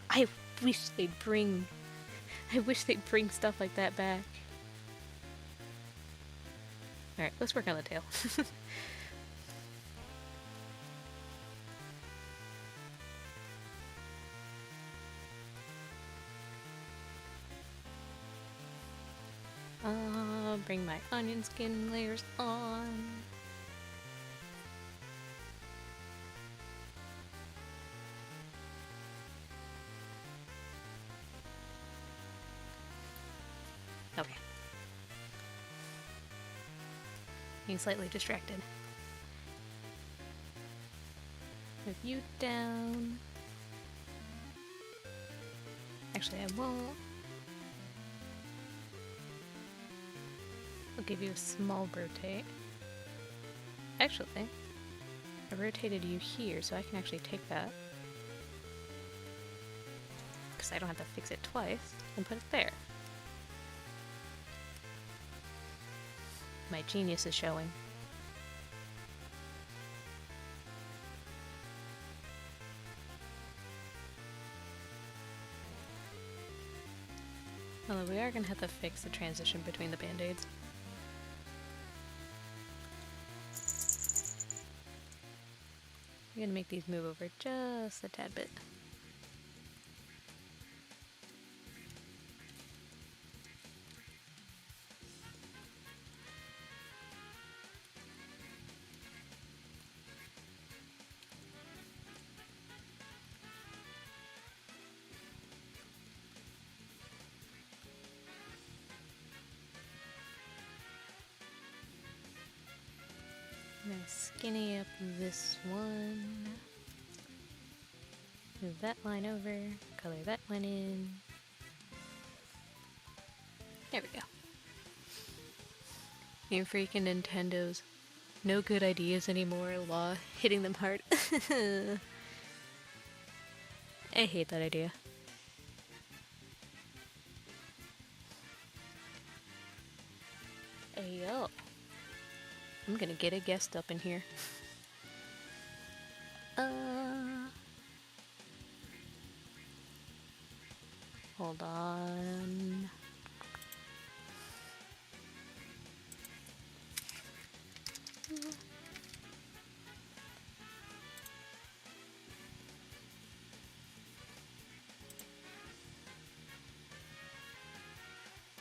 Speaker 1: I wish they'd bring. I wish they'd bring stuff like that back. All right, let's work on the tail. Bring my onion skin layers on. Okay. Being slightly distracted. Move you down. Actually, I won't. I'll give you a small rotate. Actually, I rotated you here, so I can actually take that. Because I don't have to fix it twice, and put it there. My genius is showing. Although we are going to have to fix the transition between the band-aids. I'm going to make these move over just a tad bit. I'm going to skinny up this one. Move that line over, color that one in. There we go. Game Freak and Nintendo's no good ideas anymore law hitting them hard. I hate that idea. Hey yo. I'm gonna get a guest up in here. Hold on.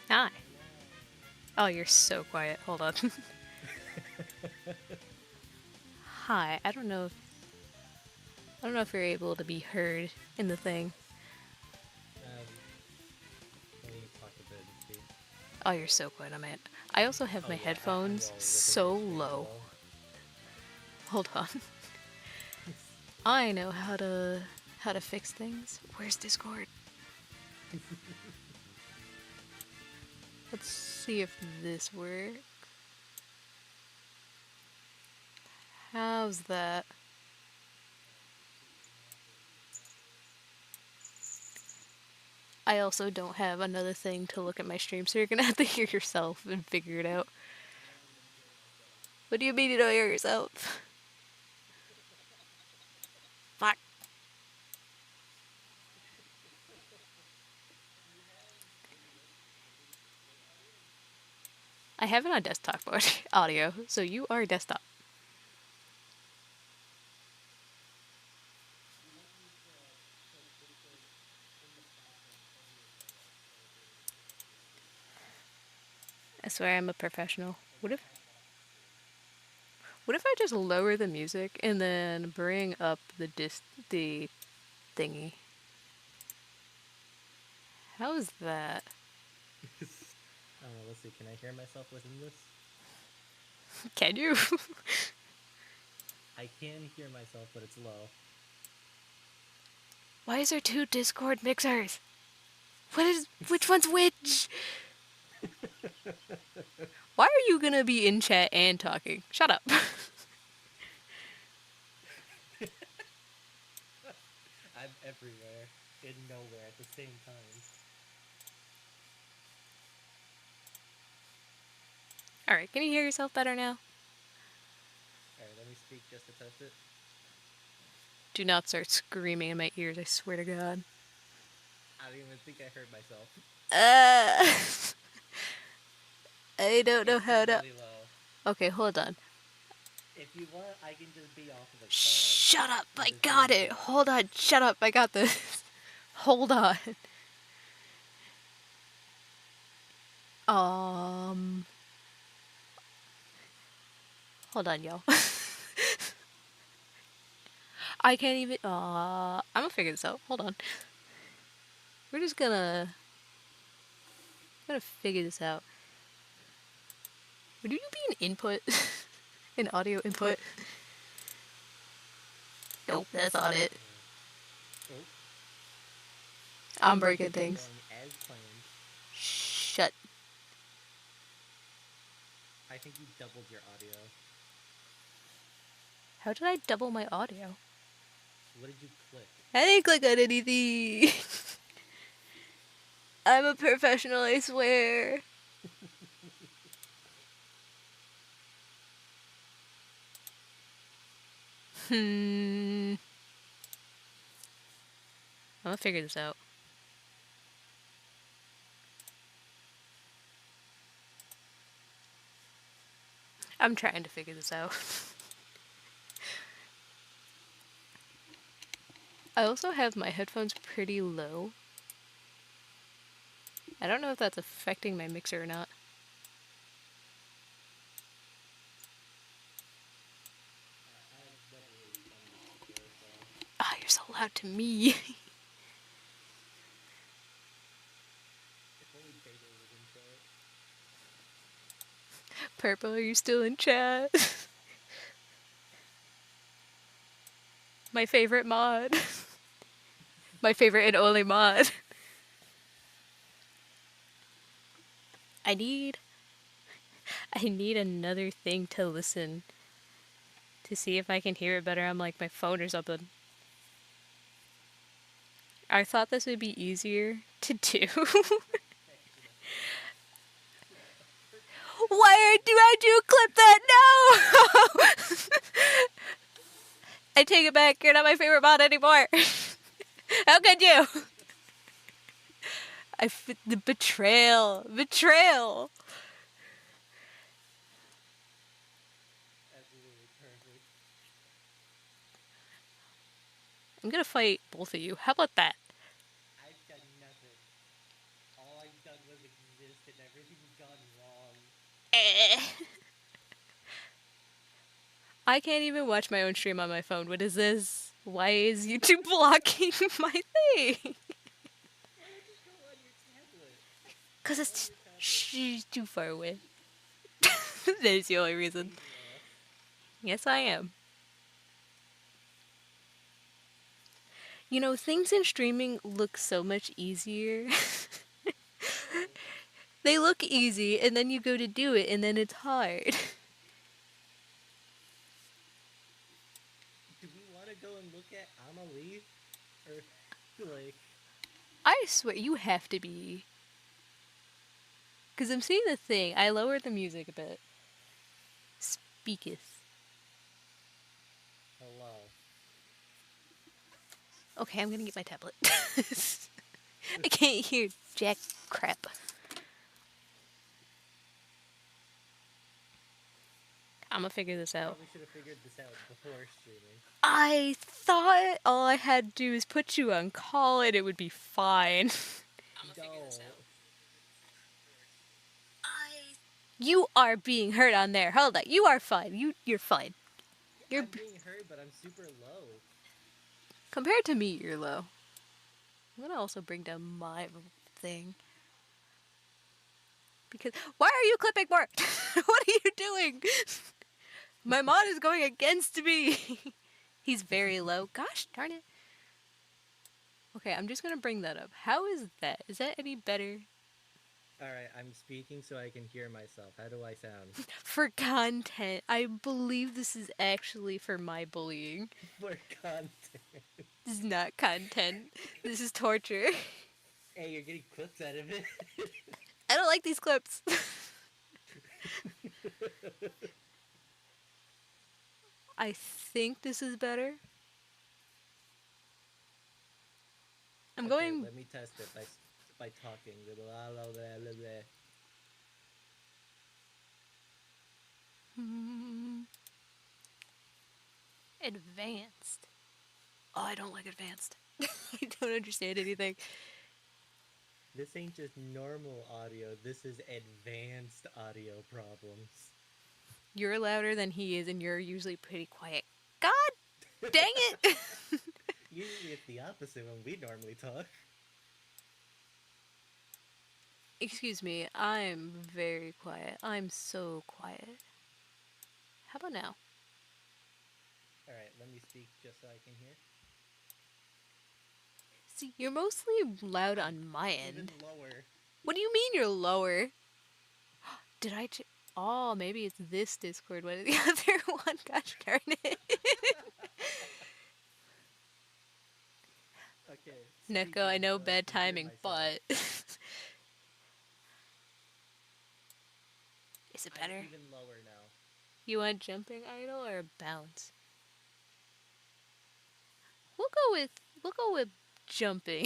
Speaker 1: Hi. Oh, you're so quiet. Hold on. Hi. I don't know if you're able to be heard in the thing.
Speaker 2: Let me talk a bit and see.
Speaker 1: Oh, you're so quiet. I also have my headphones so low. Hold on. I know how to fix things. Where's Discord? Let's see if this works. How's that? I also don't have another thing to look at my stream, so you're gonna have to hear yourself and figure it out. What do you mean you don't hear yourself? Fuck. I have it on desktop audio, so you are desktop. I swear I'm a professional. What if I just lower the music and then bring up the thingy? How is that?
Speaker 2: Let's see, can I hear myself within this?
Speaker 1: Can you?
Speaker 2: I can hear myself, but it's low.
Speaker 1: Why is there 2 Discord mixers? Which one's which? Why are you gonna be in chat and talking? Shut up.
Speaker 2: I'm everywhere and nowhere at the same time.
Speaker 1: Alright, can you hear yourself better now?
Speaker 2: Alright, let me speak just to test it.
Speaker 1: Do not start screaming in my ears, I swear to God.
Speaker 2: I don't even think I heard myself.
Speaker 1: I don't know
Speaker 2: It's
Speaker 1: how
Speaker 2: still
Speaker 1: to.
Speaker 2: really low.
Speaker 1: Okay, hold on.
Speaker 2: If you want, I can just be off of the call.
Speaker 1: Shut up!
Speaker 2: and
Speaker 1: I
Speaker 2: just
Speaker 1: got
Speaker 2: link
Speaker 1: it! Hold on, shut up, I got this. Hold on. Hold on, y'all. I can't even. I'm gonna figure this out. Hold on. We're just gonna figure this out. Would you be an input? An audio input? Nope, that's not it.
Speaker 2: Oh,
Speaker 1: I'm breaking things.
Speaker 2: going as planned.
Speaker 1: Shut.
Speaker 2: I think you doubled your audio.
Speaker 1: How did I double my audio?
Speaker 2: What did you click?
Speaker 1: I didn't click on anything. I'm a professional, I swear. I'm gonna figure this out. I'm trying to figure this out. I also have my headphones pretty low. I don't know if that's affecting my mixer or not.
Speaker 2: I've never really done this before, so...
Speaker 1: Ah, you're so loud to me.
Speaker 2: If only Beta was in chat.
Speaker 1: Purple, are you still in chat? My favorite mod. My favorite and only mod. I need another thing to listen to see if I can hear it better on like my phone or something. I thought this would be easier to do. Why do I do clip that? No! I take it back. You're not my favorite mod anymore. How could you? The betrayal. Betrayal.
Speaker 2: Absolutely perfect.
Speaker 1: I'm gonna fight both of you. How about that?
Speaker 2: I've done nothing. All I've done was exist and everything's gone wrong.
Speaker 1: I can't even watch my own stream on my phone. What is this? Why is YouTube blocking my thing?
Speaker 2: Why don't you go on your tablet?
Speaker 1: Cause it's too far away. That's the only reason. Yes, I am. You know, things in streaming look so much easier. They look easy, and then you go to do it, and then it's hard.
Speaker 2: Do we want to go and look at Amelie? Or, like...
Speaker 1: I swear, you have to be. Because I'm seeing the thing. I lowered the music a bit. Speaketh.
Speaker 2: Hello.
Speaker 1: Okay, I'm gonna get my tablet. I can't hear jack crap. I'm gonna figure this out.
Speaker 2: Probably should have figured this out before streaming.
Speaker 1: I thought all I had to do is put you on call and it would be fine. You are being heard on there. Hold on. You are fine. You're fine.
Speaker 2: I'm being heard, but I'm super low.
Speaker 1: Compared to me, you're low. I'm gonna also bring down my thing. Because why are you clipping more? What are you doing? My mod is going against me. He's very low. Gosh darn it. Okay, I'm just gonna bring that up. How is that? Is that any better?
Speaker 2: Alright, I'm speaking so I can hear myself. How do I sound?
Speaker 1: For content. I believe this is actually for my bullying.
Speaker 2: For content.
Speaker 1: This is not content. This is torture.
Speaker 2: Hey, you're getting clips out of it.
Speaker 1: I don't like these clips. I think this is better. I'm
Speaker 2: Okay,
Speaker 1: going.
Speaker 2: let me test it by talking. Blah, blah, blah, blah, blah.
Speaker 1: Advanced. Oh, I don't like advanced. I don't understand anything.
Speaker 2: This ain't just normal audio. This is advanced audio problems.
Speaker 1: You're louder than he is, and you're usually pretty quiet. God dang it!
Speaker 2: Usually it's the opposite when we normally talk.
Speaker 1: Excuse me, I'm very quiet. I'm so quiet. How about now?
Speaker 2: Alright, let me speak just so I can hear.
Speaker 1: See, you're mostly loud on my
Speaker 2: Even
Speaker 1: end.
Speaker 2: lower.
Speaker 1: What do you mean you're lower? Did I? Oh, maybe it's this Discord one or the other one. Gosh darn it.
Speaker 2: Okay.
Speaker 1: Neko, I
Speaker 2: speaking
Speaker 1: know
Speaker 2: so I
Speaker 1: bad
Speaker 2: can hear
Speaker 1: timing,
Speaker 2: myself.
Speaker 1: but is it
Speaker 2: I'm
Speaker 1: better?
Speaker 2: even lower now.
Speaker 1: You want jumping idol or bounce? We'll go with jumping.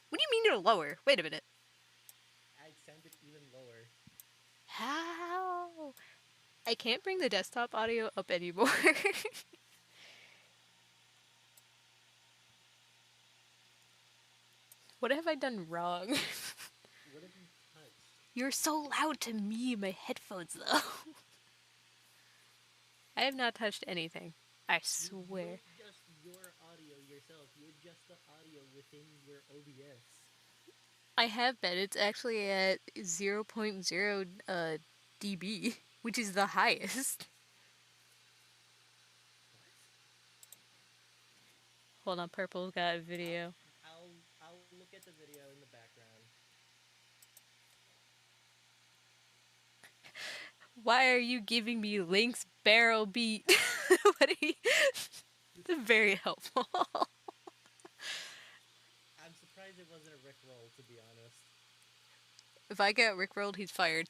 Speaker 1: What do you mean you're lower? Wait a minute.
Speaker 2: I sounded even lower.
Speaker 1: How? I can't bring the desktop audio up anymore. What have I done wrong?
Speaker 2: What have you touched?
Speaker 1: You're so loud to me, my headphones though. I have not touched anything. I swear.
Speaker 2: You're just your audio yourself. You're just the audio within your OBS.
Speaker 1: I have been. It's actually at 0.0 dB, which is the highest. Hold on, Purple's got a video.
Speaker 2: I'll look at the video in the background.
Speaker 1: Why are you giving me Link's barrel beat? What are you? Very helpful.
Speaker 2: I'm surprised it wasn't a Rickroll, to be honest.
Speaker 1: If I get Rickrolled, he's fired.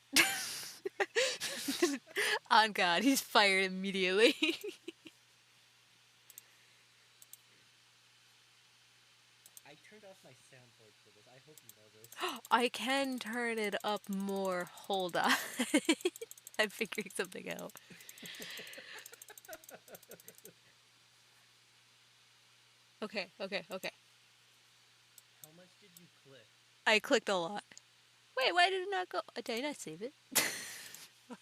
Speaker 1: On God, he's fired immediately.
Speaker 2: I turned off my soundboard for this. I hope you know this.
Speaker 1: I can turn it up more. Hold on. I'm figuring something out. Okay.
Speaker 2: How much did you click?
Speaker 1: I clicked a lot. Wait, why did it not go? Did I not save it? Oh,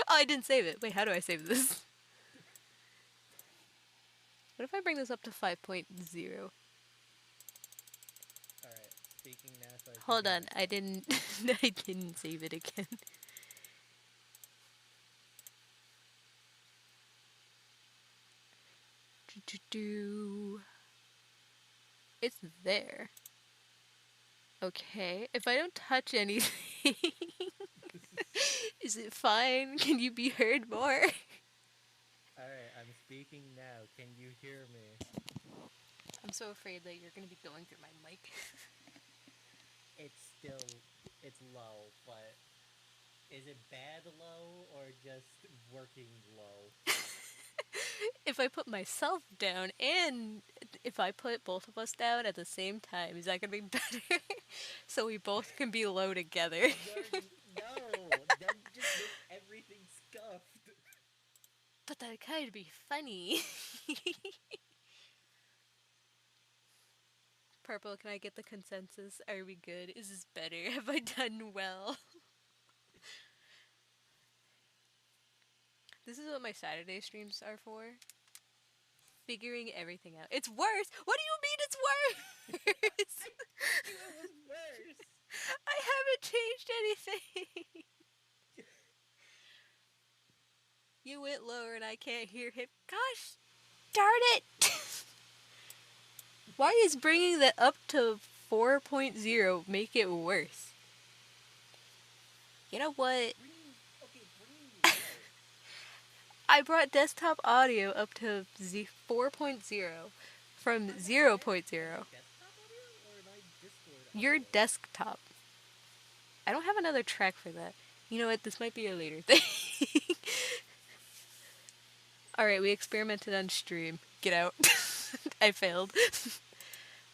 Speaker 1: I didn't save it. Wait, how do I save this? What if I bring this up to 5.0?
Speaker 2: Alright, speaking now so I can
Speaker 1: Hold
Speaker 2: hear
Speaker 1: on, I
Speaker 2: myself.
Speaker 1: didn't. I didn't save it again. It's there. Okay, if I don't touch anything, is it fine? Can you be heard more?
Speaker 2: Alright, I'm speaking now. Can you hear me?
Speaker 1: I'm so afraid that you're gonna be going through my mic.
Speaker 2: It's low, but is it bad low or just working low?
Speaker 1: If I put myself down and if I put both of us down at the same time, is that gonna be better? So we both can be low together.
Speaker 2: No, that just makes everything scuffed.
Speaker 1: But that could be funny. Purple, can I get the consensus? Are we good? Is this better? Have I done well? This is what my Saturday streams are for. Figuring everything out. It's worse! What do you mean it's worse?
Speaker 2: It was worse.
Speaker 1: I haven't changed anything. You went lower and I can't hear him. Gosh darn it! Why is bringing that up to 4.0 make it worse? You know what?
Speaker 2: Bringing low.
Speaker 1: I brought desktop audio up to 4.0 from 0.0.
Speaker 2: Desktop audio or my Discord audio?
Speaker 1: Your desktop. I don't have another track for that. You know what? This might be a later thing. Alright, we experimented on stream. Get out. I failed.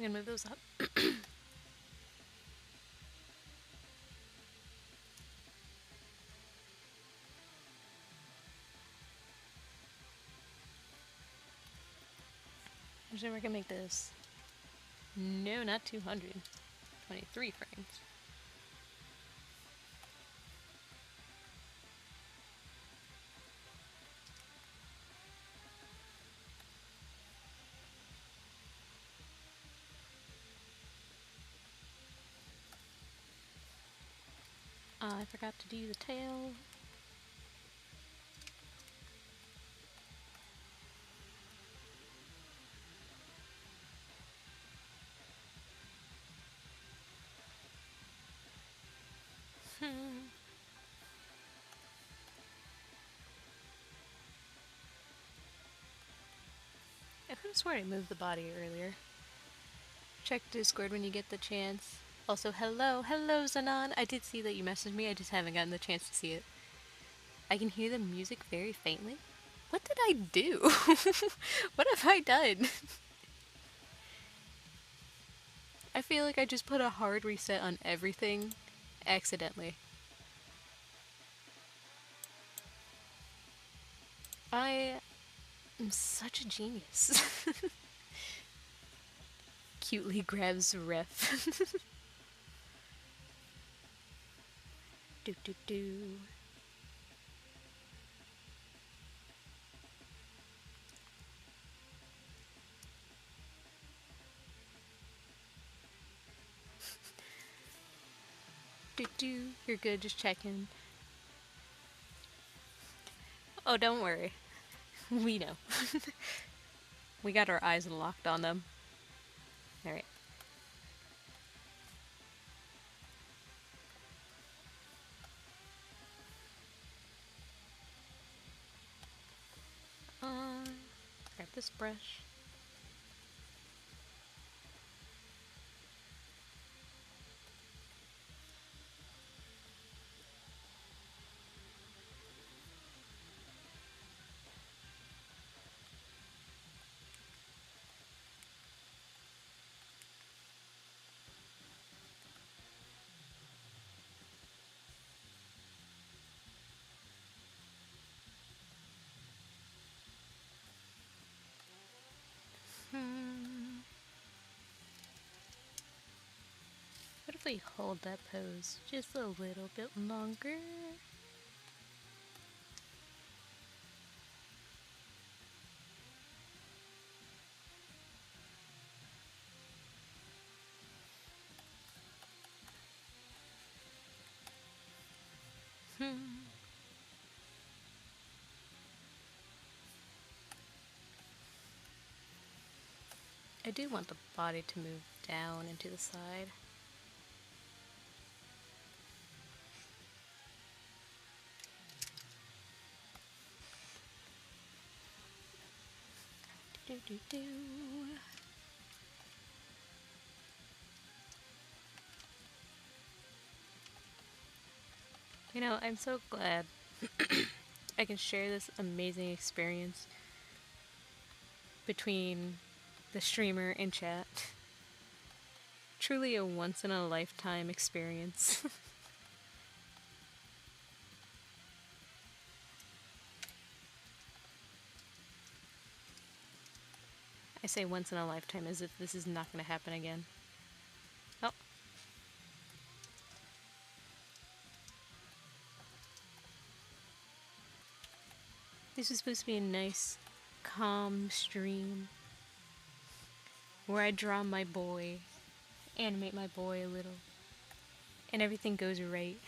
Speaker 1: I'm gonna move those up. Actually, we're gonna make this. No, not 200. 23 frames. I forgot to do the tail. I could have sworn I moved the body earlier. Check Discord when you get the chance. Also, hello Zanon. I did see that you messaged me, I just haven't gotten the chance to see it. I can hear the music very faintly. What did I do? What have I done? I feel like I just put a hard reset on everything accidentally. I am such a genius. Cutely grabs ref. Do do do. Do do. You're good, just checking. Oh, don't worry. We know. We got our eyes locked on them. Alright. Grab this brush. What if we hold that pose just a little bit longer? I do want the body to move down and to the side. Do do do. You know, I'm so glad I can share this amazing experience between the streamer and chat. Truly a once in a lifetime experience. I say once in a lifetime as if this is not going to happen again. Oh. This is supposed to be a nice, calm stream where I draw my boy, animate my boy a little, and everything goes right.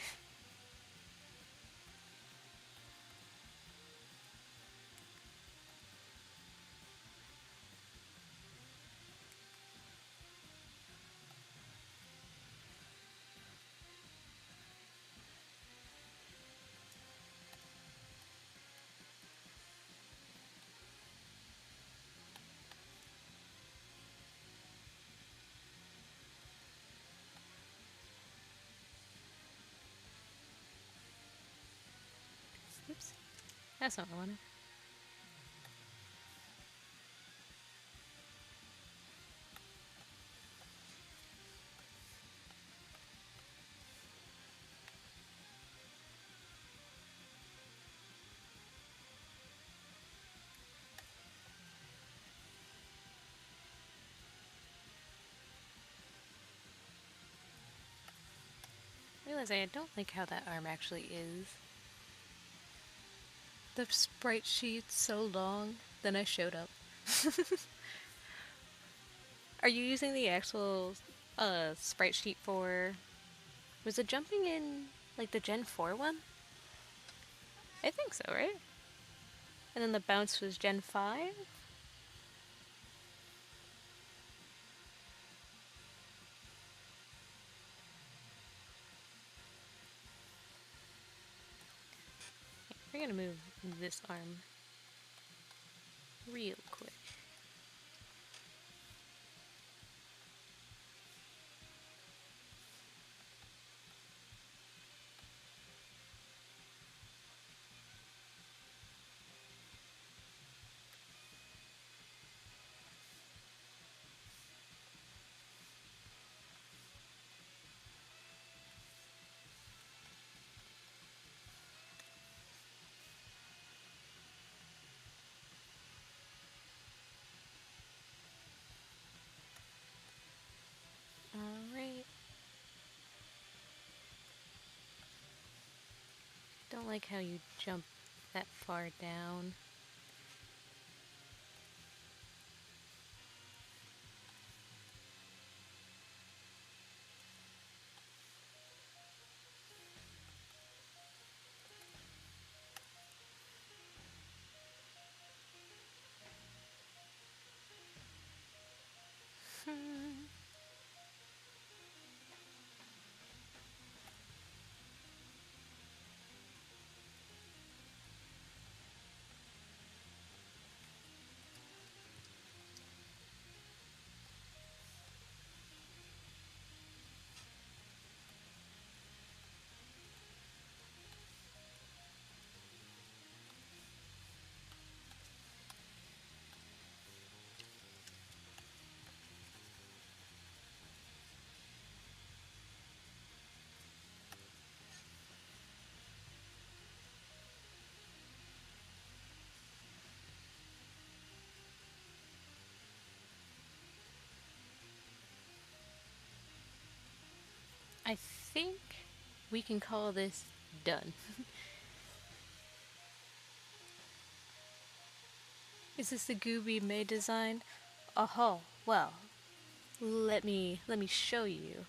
Speaker 1: Oops. That's not what I wanted. realizing I don't like how that arm actually is. The sprite sheet's so long, then I showed up. Are you using the actual sprite sheet for... Was it jumping in, like, the Gen 4 one? I think so, right? And then the bounce was Gen 5? We're gonna move this arm real quick. Alright. Don't like how you jump that far down. I think we can call this done. Is this the Gooby May design? Oh, well, let me show you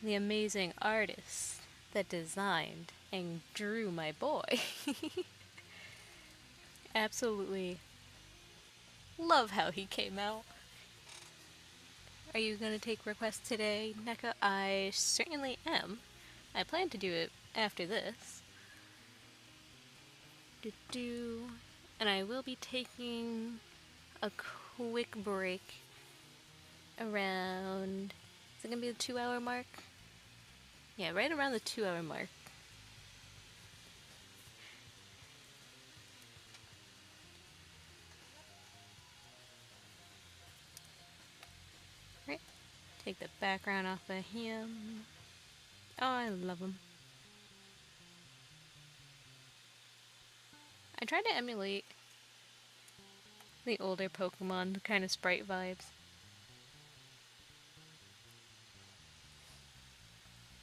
Speaker 1: the amazing artist that designed and drew my boy. Absolutely love how he came out. Are you gonna take requests today, NECA? I certainly am. I plan to do it after this. And I will be taking a quick break around... Is it gonna be the 2-hour mark? Yeah, right around the 2-hour mark. Right. Take the background off of him. Oh, I love him. I tried to emulate the older Pokemon kind of sprite vibes,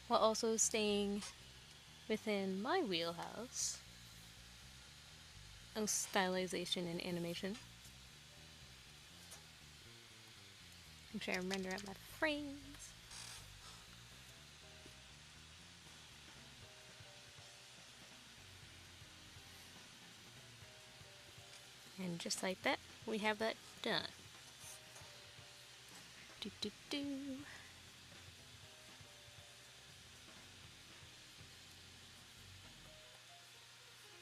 Speaker 1: while also staying within my wheelhouse of stylization and animation. Make sure I render out my frames. And just like that, we have that done. Do do do.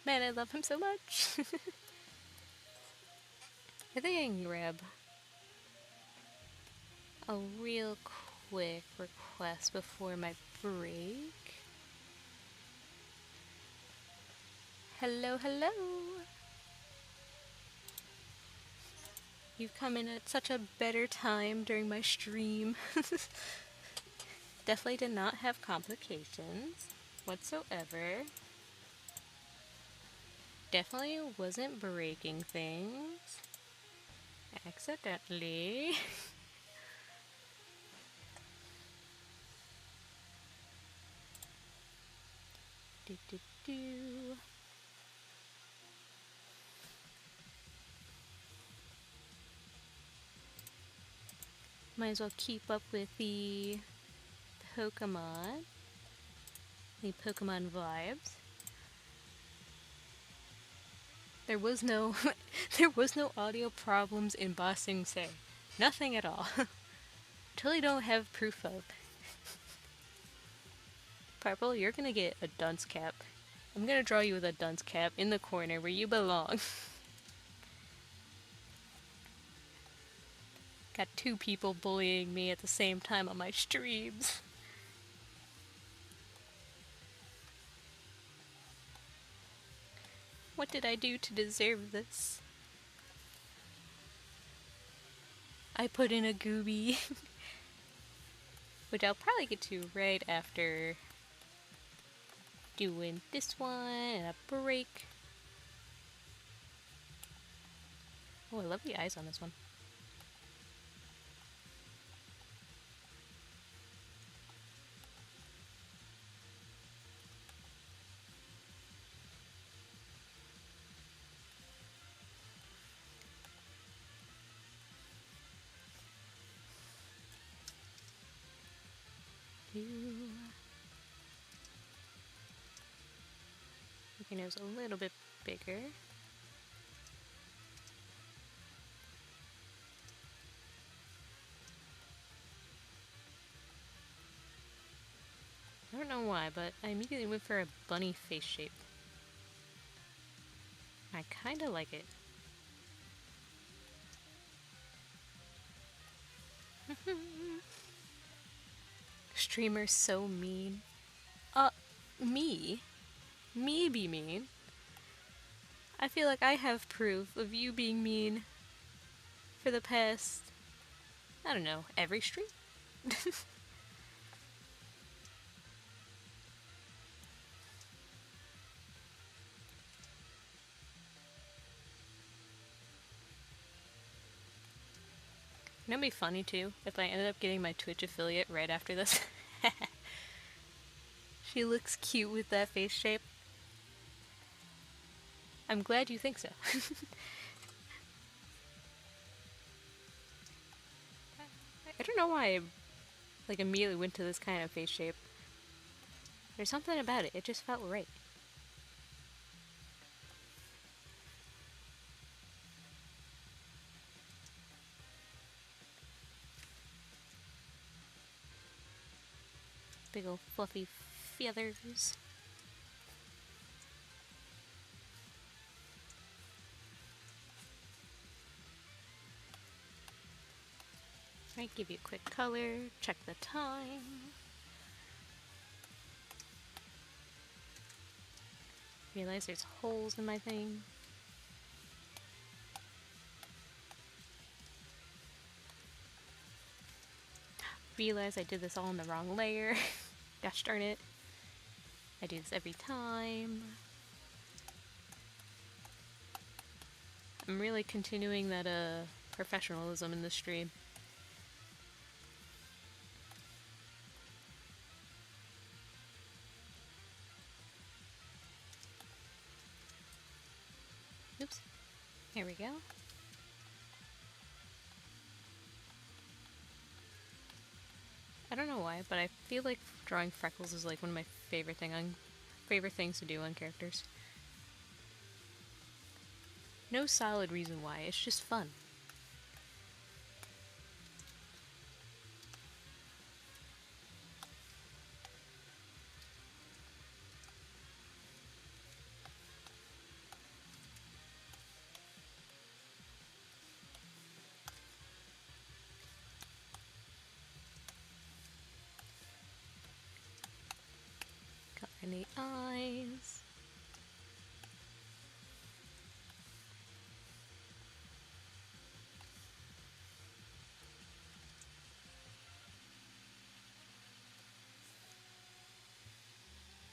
Speaker 1: Man, I love him so much. I think I can grab a real quick request before my break. Hello, hello. You've come in at such a better time during my stream. Definitely did not have complications whatsoever. Definitely wasn't breaking things accidentally. Do, do, do. Might as well keep up with the Pokemon. The Pokemon vibes. There was no there was no audio problems in Ba Sing Se. Nothing at all. Totally don't have proof of. Purple, you're gonna get a dunce cap. I'm gonna draw you with a dunce cap in the corner where you belong. Got 2 people bullying me at the same time on my streams. What did I do to deserve this? I put in a Gooby. Which I'll probably get to right after doing this one and a break. Oh, I love the eyes on this one. Make your nose a little bit bigger. I don't know why, but I immediately went for a bunny face shape. I kinda like it. Streamer's so mean. Me? Me be mean? I feel like I have proof of you being mean for the past, I don't know, every stream? You know, it'd be funny too if I ended up getting my Twitch affiliate right after this. She looks cute with that face shape. I'm glad you think so. I don't know why I immediately went to this kind of face shape. There's something about it. It just felt right. Big ol' fluffy feathers. Right, give you a quick color, check the time. Realize there's holes in my thing. Realize I did this all in the wrong layer. Gosh darn it. I do this every time. I'm really continuing that professionalism in this stream. Oops. Here we go. I don't know why, but I feel like drawing freckles is like one of my favorite things to do on characters. No solid reason why, it's just fun. Color the eyes.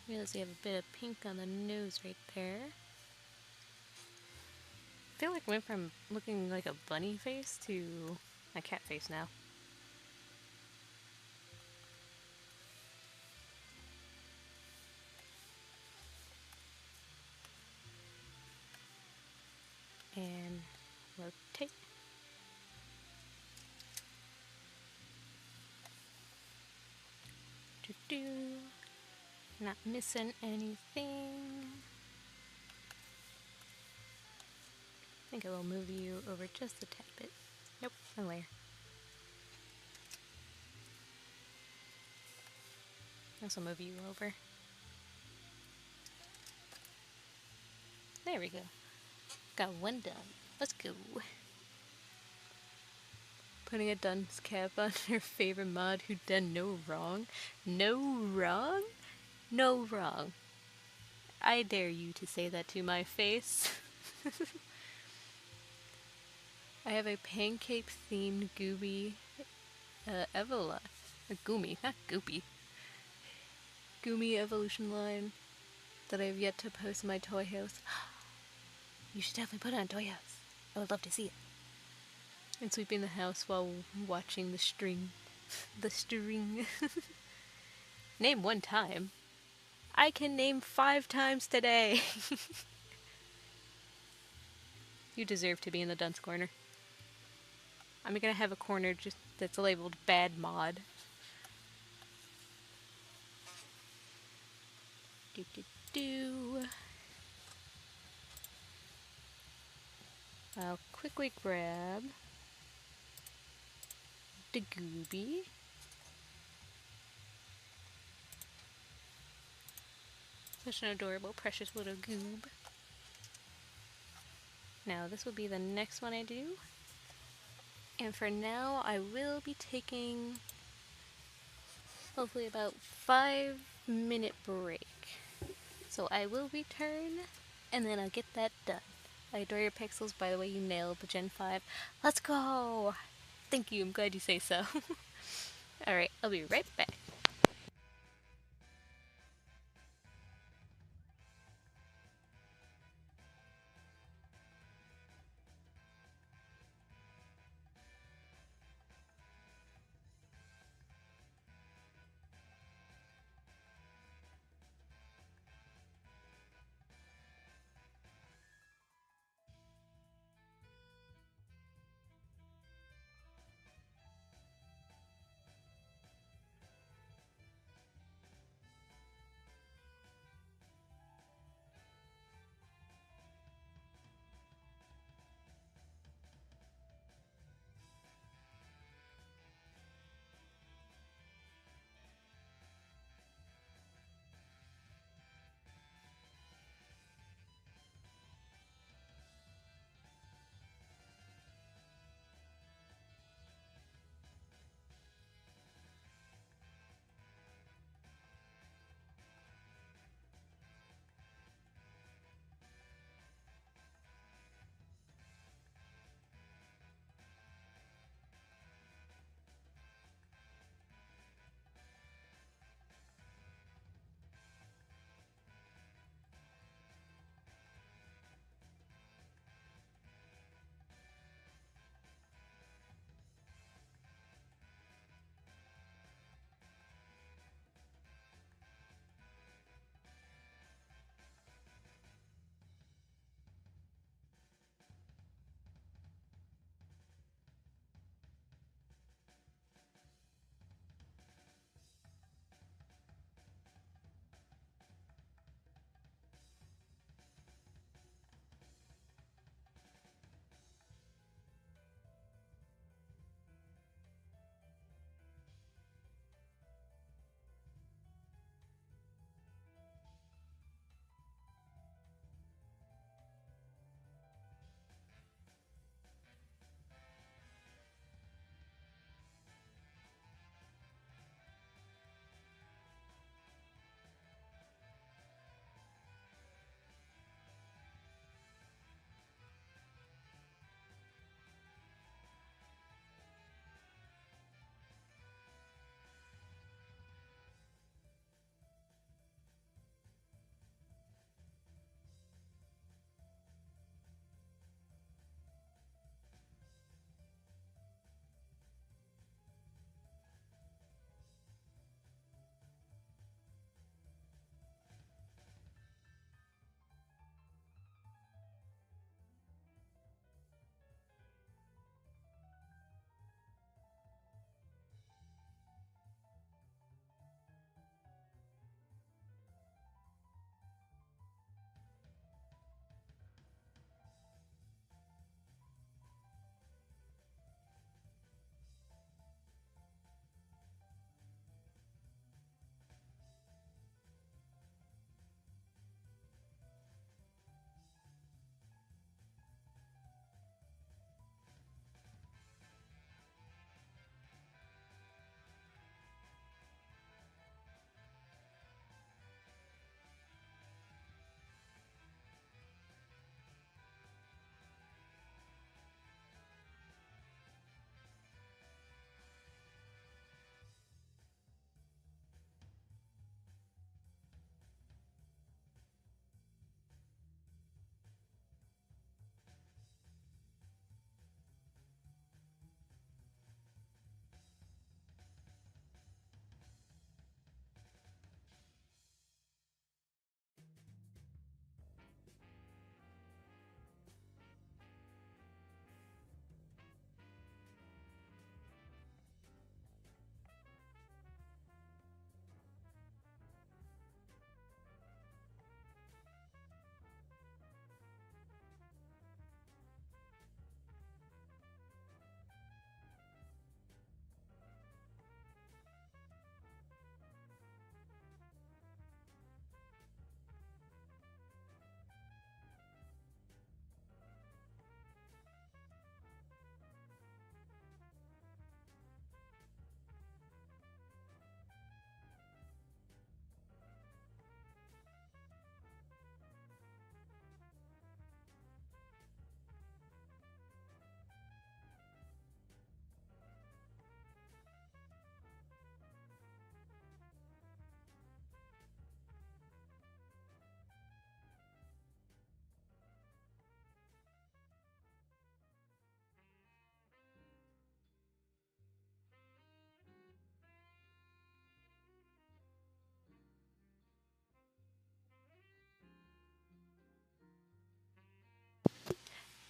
Speaker 1: Realize you have a bit of pink on the nose right there. I feel like I went from looking like a bunny face to a cat face now. rotate. Do-do. Not missing anything. I think I will move you over just a tad bit. Nope, no layer. Also move you over. There we go. Got one done. Let's go. Putting a dunce cap on your favorite mod who done no wrong. No wrong? No wrong. I dare you to say that to my face. I have a pancake themed gooby Evola. A Goomy, not Goopy. Goomy evolution line that I have yet to post in my toy house. You should definitely put it on Toy House. I would love to see it. And sweeping the house while watching the string. The string. Name one time. I can name 5 times today. You deserve to be in the dunce corner. I'm gonna have a corner just that's labeled bad mod. Do do do. I'll quickly grab the Gooby. Such an adorable, precious little goob. Now this will be the next one I do. And for now, I will be taking hopefully about 5-minute break. So I will return, and then I'll get that done. I adore your pixels. By the way, you nailed the Gen 5. Let's go! Thank you, I'm glad you say so. Alright, I'll be right back.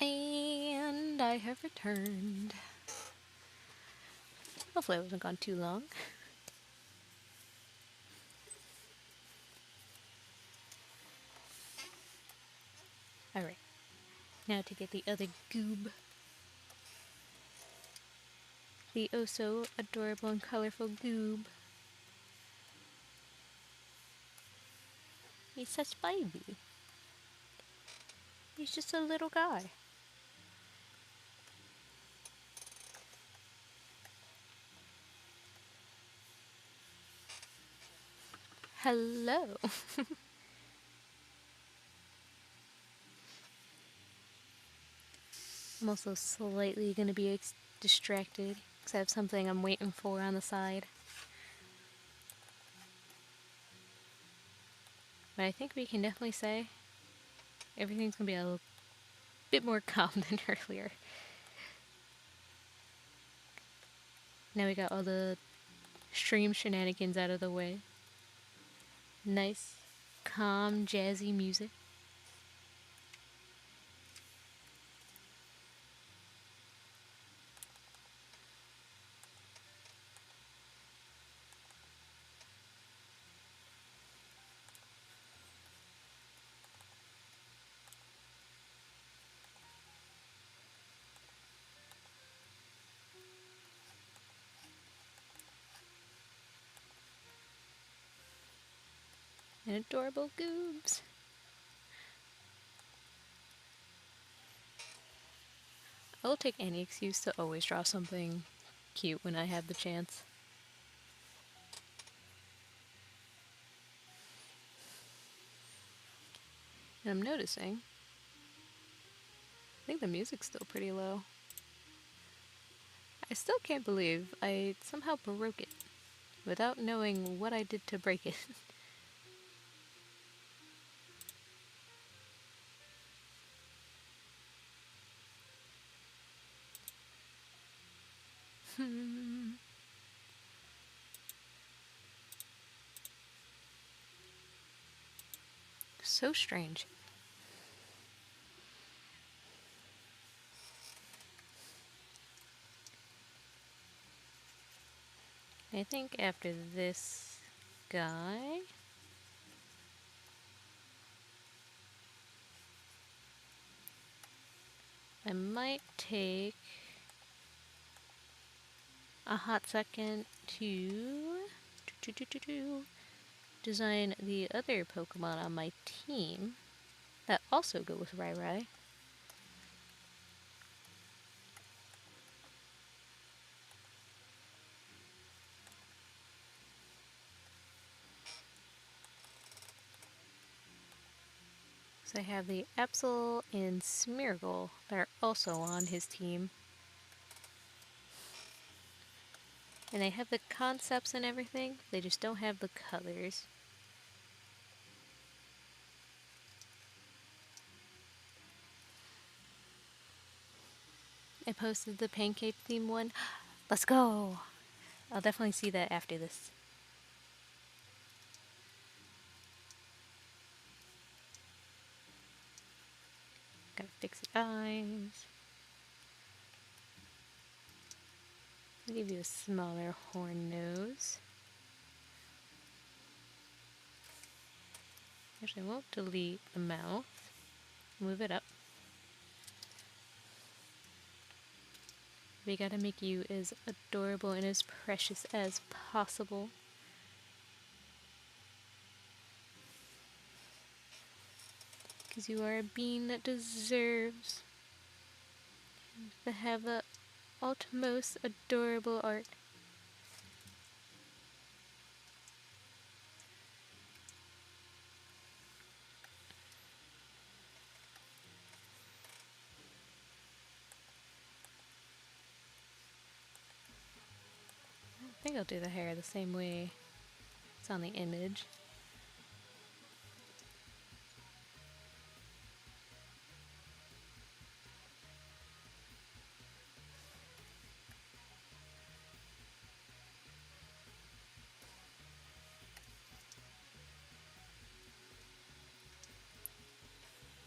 Speaker 1: And I have returned. Hopefully I wasn't gone too long. Alright, now to get the other goob. The oh so adorable and colorful goob. He's such baby. He's just a little guy. Hello. I'm also slightly going to be distracted because I have something I'm waiting for on the side. But I think we can definitely say everything's going to be a bit more calm than earlier. Now we got all the stream shenanigans out of the way. Nice, calm, jazzy music. And adorable goobs. I will take any excuse to always draw something cute when I have the chance. And I'm noticing, I think the music's still pretty low. I still can't believe I somehow broke it without knowing what I did to break it. So strange. I think after this guy, I might take a hot second to design the other Pokemon on my team that also go with Rai. So I have the Absol and Smeargle that are also on his team. And they have the concepts and everything, they just don't have the colors. I posted the pancake theme one. Let's go! I'll definitely see that after this. Gotta fix the eyes. I'll give you a smaller horn nose. Actually, I won't delete the mouth. Move it up. We gotta make you as adorable and as precious as possible. Because you are a being that deserves to have the utmost adorable art. I think I'll do the hair the same way it's on the image.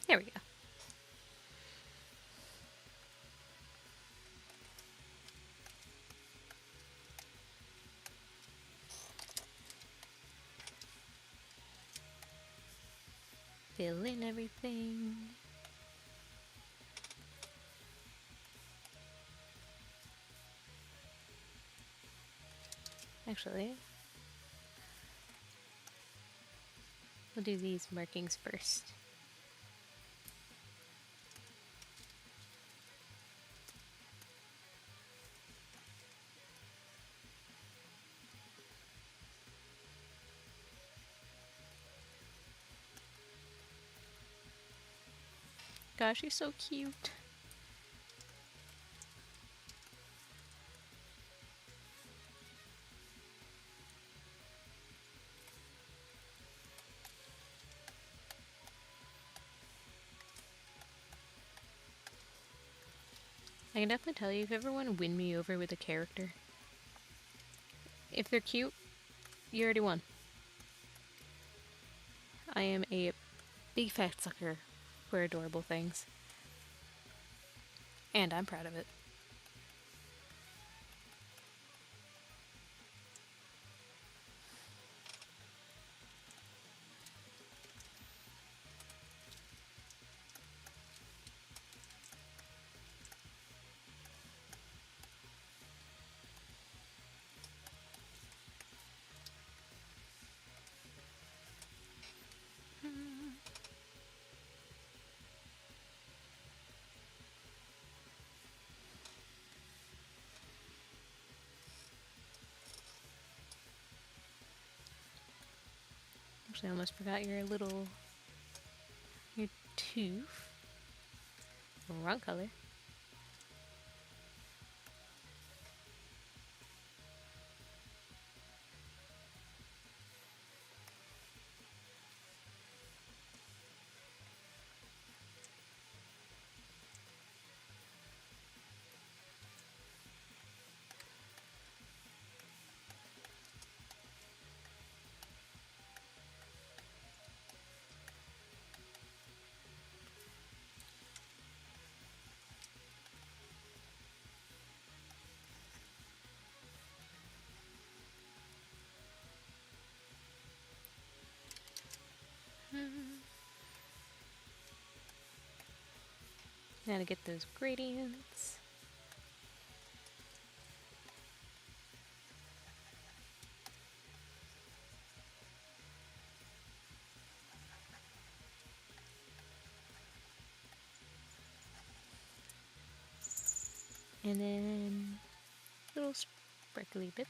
Speaker 1: There we go. fill in everything. Actually, we'll do these markings first. Gosh, he's so cute. I can definitely tell you if you ever want to win me over with a character. If they're cute, you already won. I am a big fat sucker for adorable things. And I'm proud of it. Actually, I almost forgot your tooth. Wrong color. Now to get those gradients. And then little sparkly bits.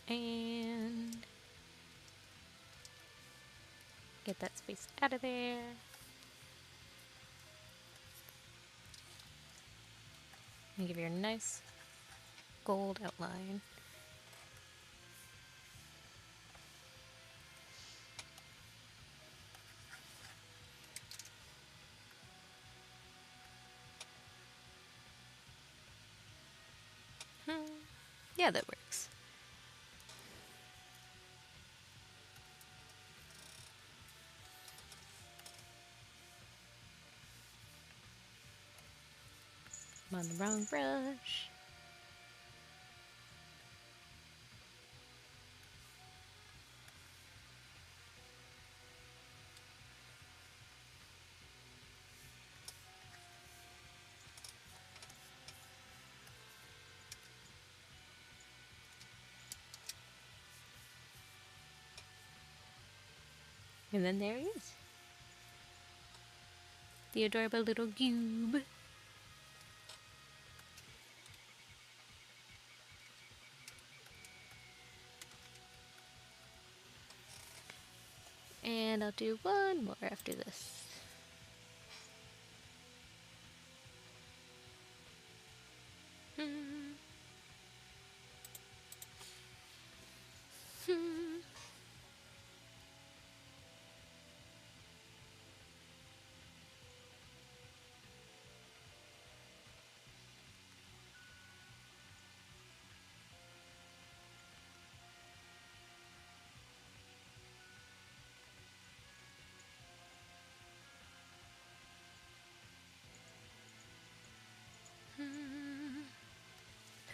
Speaker 1: And get that space out of there. And give you a nice gold outline. Yeah, that works. I'm on the wrong brush. And then there he is. The adorable little cube. And I'll do one more after this.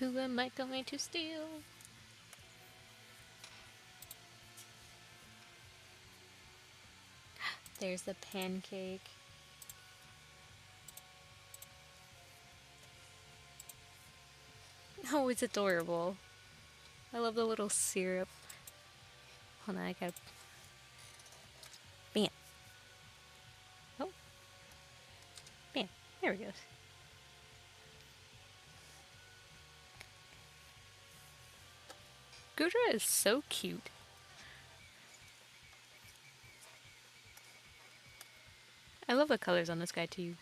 Speaker 1: Who am I going to steal? There's the pancake. Oh, it's adorable. I love the little syrup. Hold on, I gotta... Bam. Oh. Bam. There we go. Gudra is so cute. I love the colors on this guy too.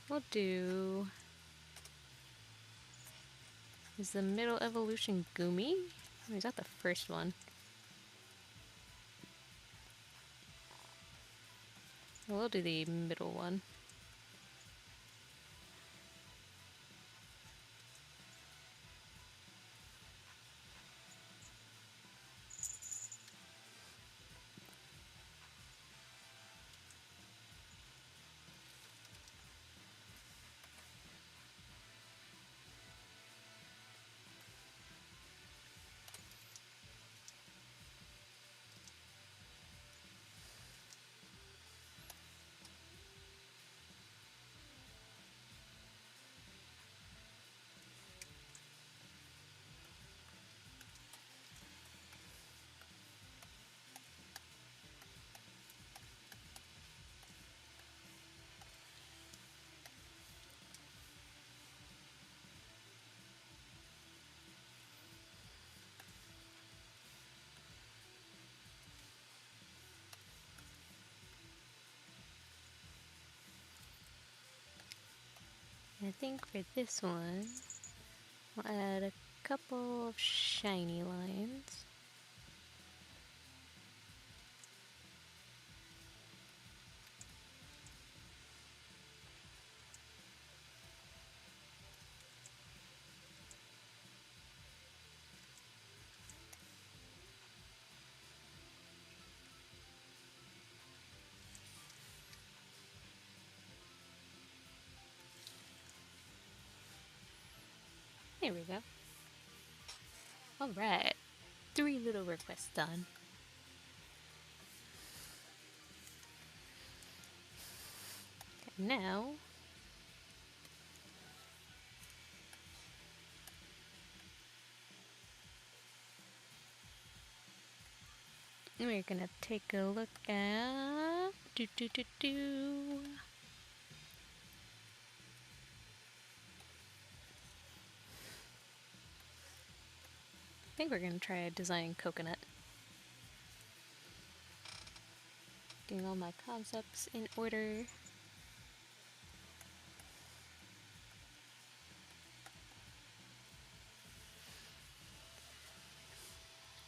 Speaker 1: We'll do... Is the middle evolution Gumi? Or is that the first one? We'll do the middle one. I think for this one, we'll add a couple of shiny lines. There we go. Alright. 3 little requests done. Okay, now... we're gonna take a look at... I think we're gonna try designing coconut. Getting all my concepts in order.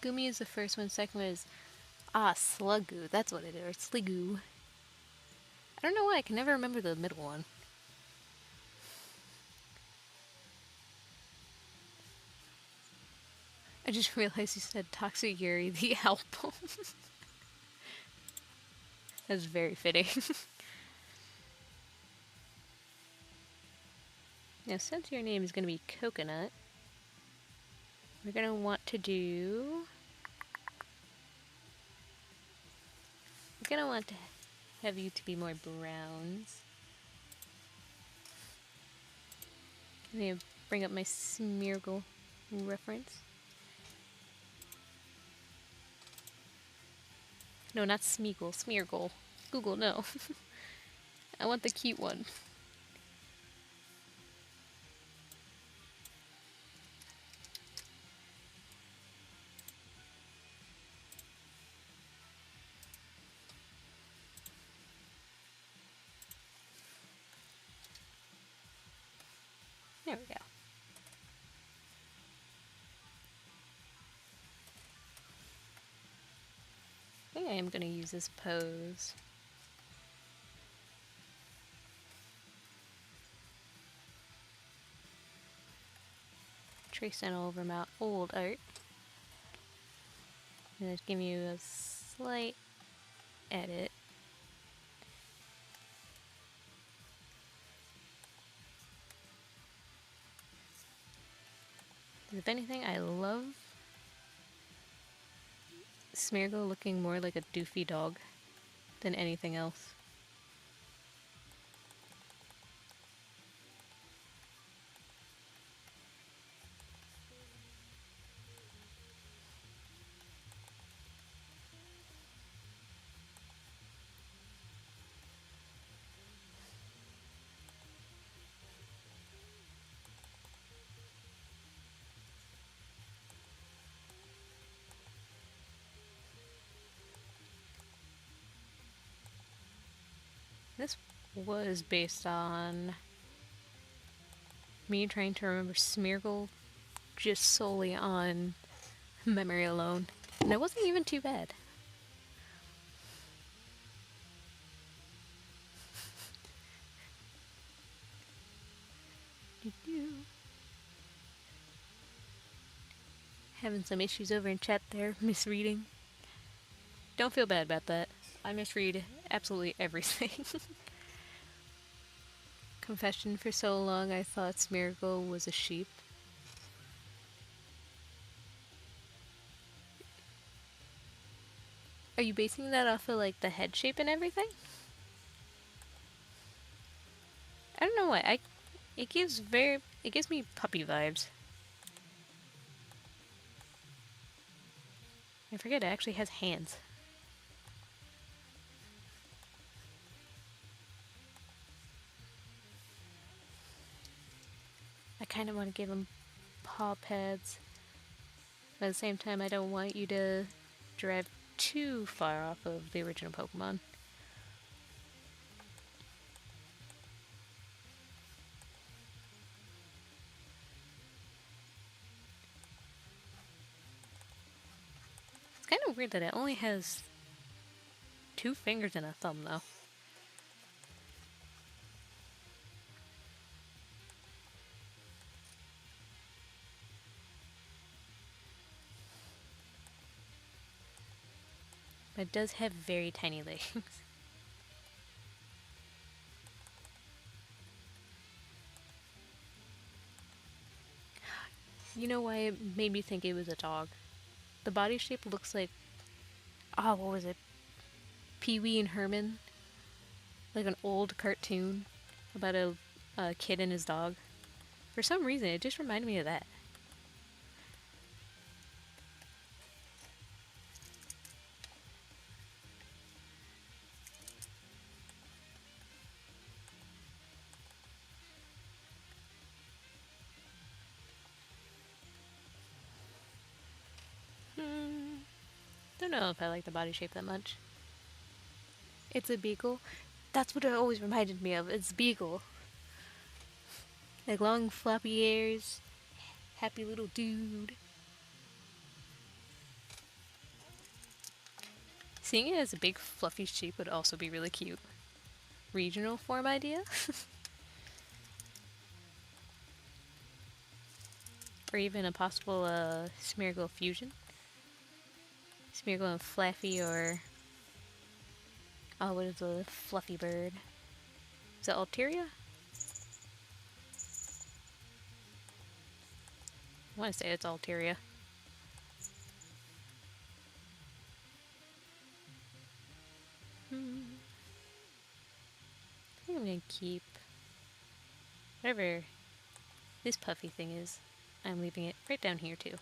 Speaker 1: Gumi is the first one, second one is... Slugoo, that's what it is, or Sligoo. I don't know why, I can never remember the middle one. I just realized you said Toxic Yuri, the album. That's very fitting. Now, since your name is going to be Coconut, we're going to want to do... we're going to want to have you to be more browns. Let me bring up my Smeargle reference. No, not Smeagol, Smeargle. Google, no. I want the cute one. There we go. I think I am going to use this pose. Trace that all over my old art. And just give you a slight edit. If anything, I love Smeargle looking more like a doofy dog than anything else. This was based on me trying to remember Smeargle just solely on memory alone. And it wasn't even too bad. Having some issues over in chat there, misreading. Don't feel bad about that. I misread absolutely everything. Confession, for so long I thought Smeargle was a sheep. Are you basing that off of like the head shape and everything? I don't know why. It gives me puppy vibes. I forget it actually has hands. I kind of want to give him paw pads. But at the same time, I don't want you to drive too far off of the original Pokemon. It's kind of weird that it only has 2 fingers and a thumb, though. But it does have very tiny legs. You know why it made me think it was a dog? The body shape looks like... Oh, what was it? Pee-wee and Herman? Like an old cartoon about a kid and his dog. For some reason, it just reminded me of that. Don't know if I like the body shape that much. It's a beagle. That's what it always reminded me of. It's beagle. Like long floppy ears. Happy little dude. Seeing it as a big fluffy sheep would also be really cute. Regional form idea? Or even a possible Smeargle fusion. Smeargle and Flaffy, or... Oh, what is a fluffy bird? Is that Altaria? I want to say it's Altaria. I think I'm going to keep whatever this puffy thing is. I'm leaving it right down here too.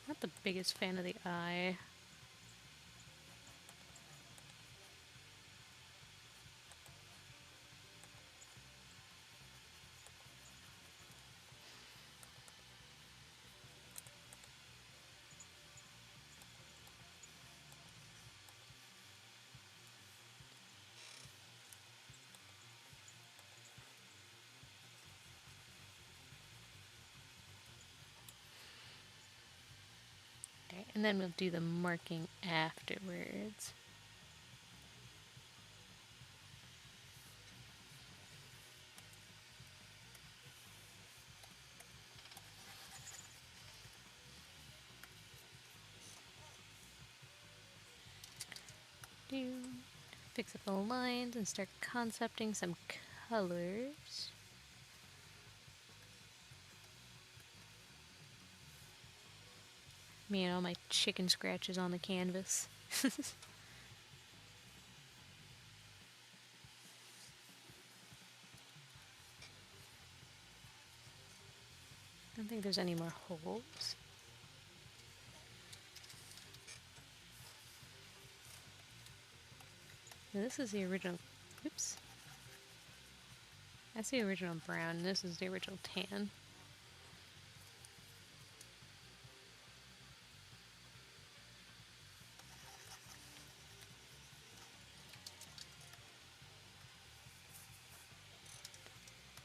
Speaker 1: Not the biggest fan of the eye. And then we'll do the marking afterwards. Fix up the lines and start concepting some colors. Me and all my chicken scratches on the canvas. I don't think there's any more holes. Now this is the original. Oops. That's the original brown, and this is the original tan.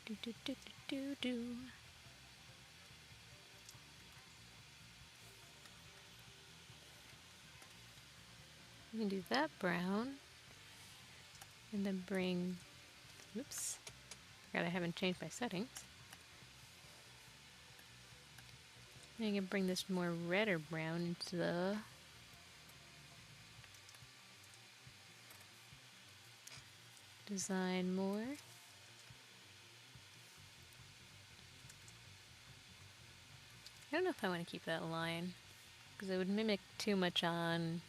Speaker 1: Do do do do do do. We can do that brown, and then bring. Oops. Forgot I haven't changed my settings. And I can bring this more red or brown into the design more. I don't know if I want to keep that line, because it would mimic too much on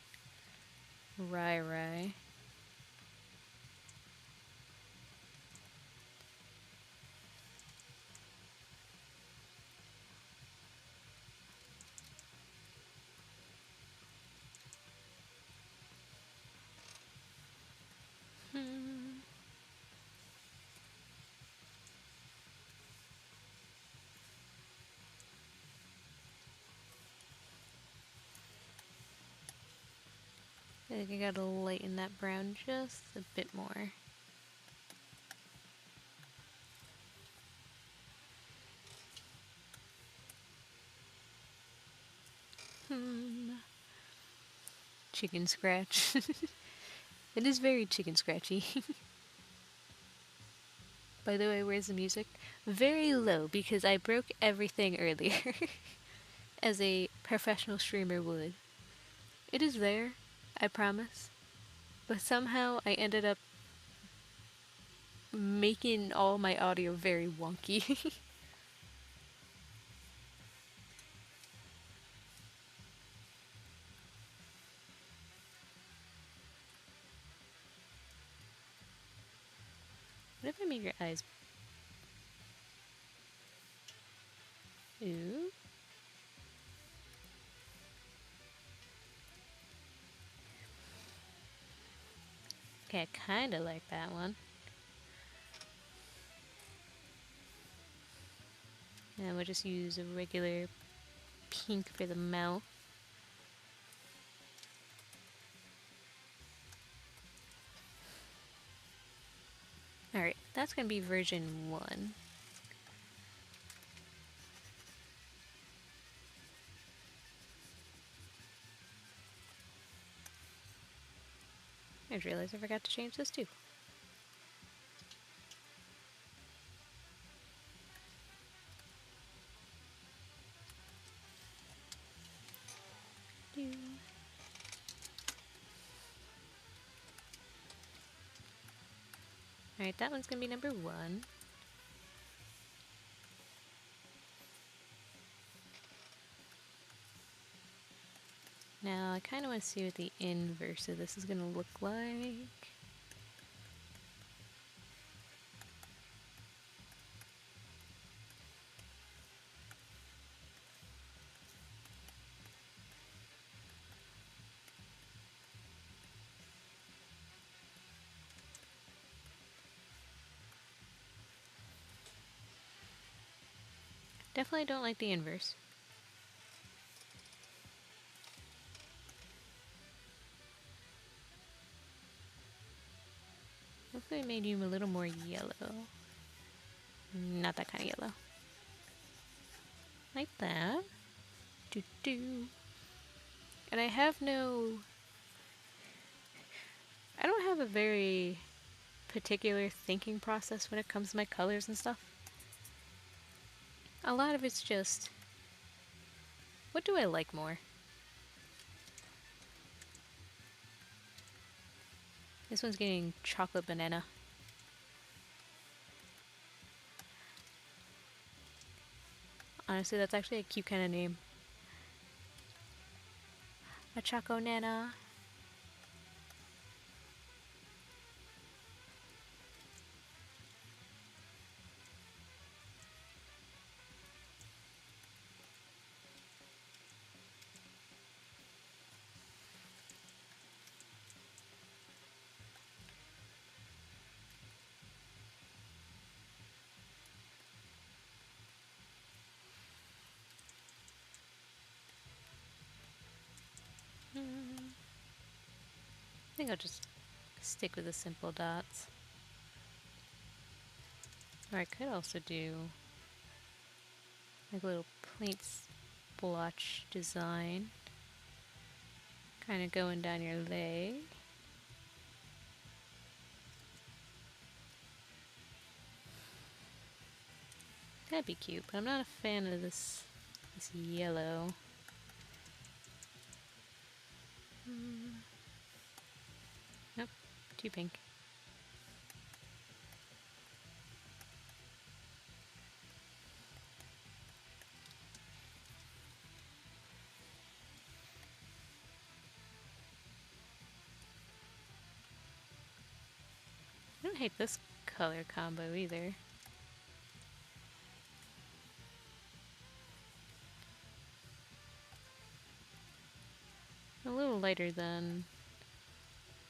Speaker 1: Rai Rai. I think I gotta lighten that brown just a bit more. Chicken scratch. It is very chicken scratchy. By the way, where's the music? Very low because I broke everything earlier. As a professional streamer would. It is there, I promise. But somehow I ended up making all my audio very wonky. What if I made your eyes? Ooh. Okay, I kinda like that one. And we'll just use a regular pink for the mouth. Alright, that's gonna be version 1. I just realized I forgot to change this too. Alright, that one's gonna be number 1. Now, I kind of want to see what the inverse of this is going to look like. Definitely don't like the inverse. Hopefully I made you a little more yellow. Not that kind of yellow. Like that. Do do. And I have no... I don't have a very particular thinking process when it comes to my colors and stuff. A lot of it's just, what do I like more? This one's getting chocolate banana. Honestly, that's actually a cute kind of name. A Choco Nana. I think I'll just stick with the simple dots. Or I could also do like a little paint splotch design. Kind of going down your leg. That'd be cute, but I'm not a fan of this yellow. Nope, too pink. I don't hate this color combo either. A little lighter than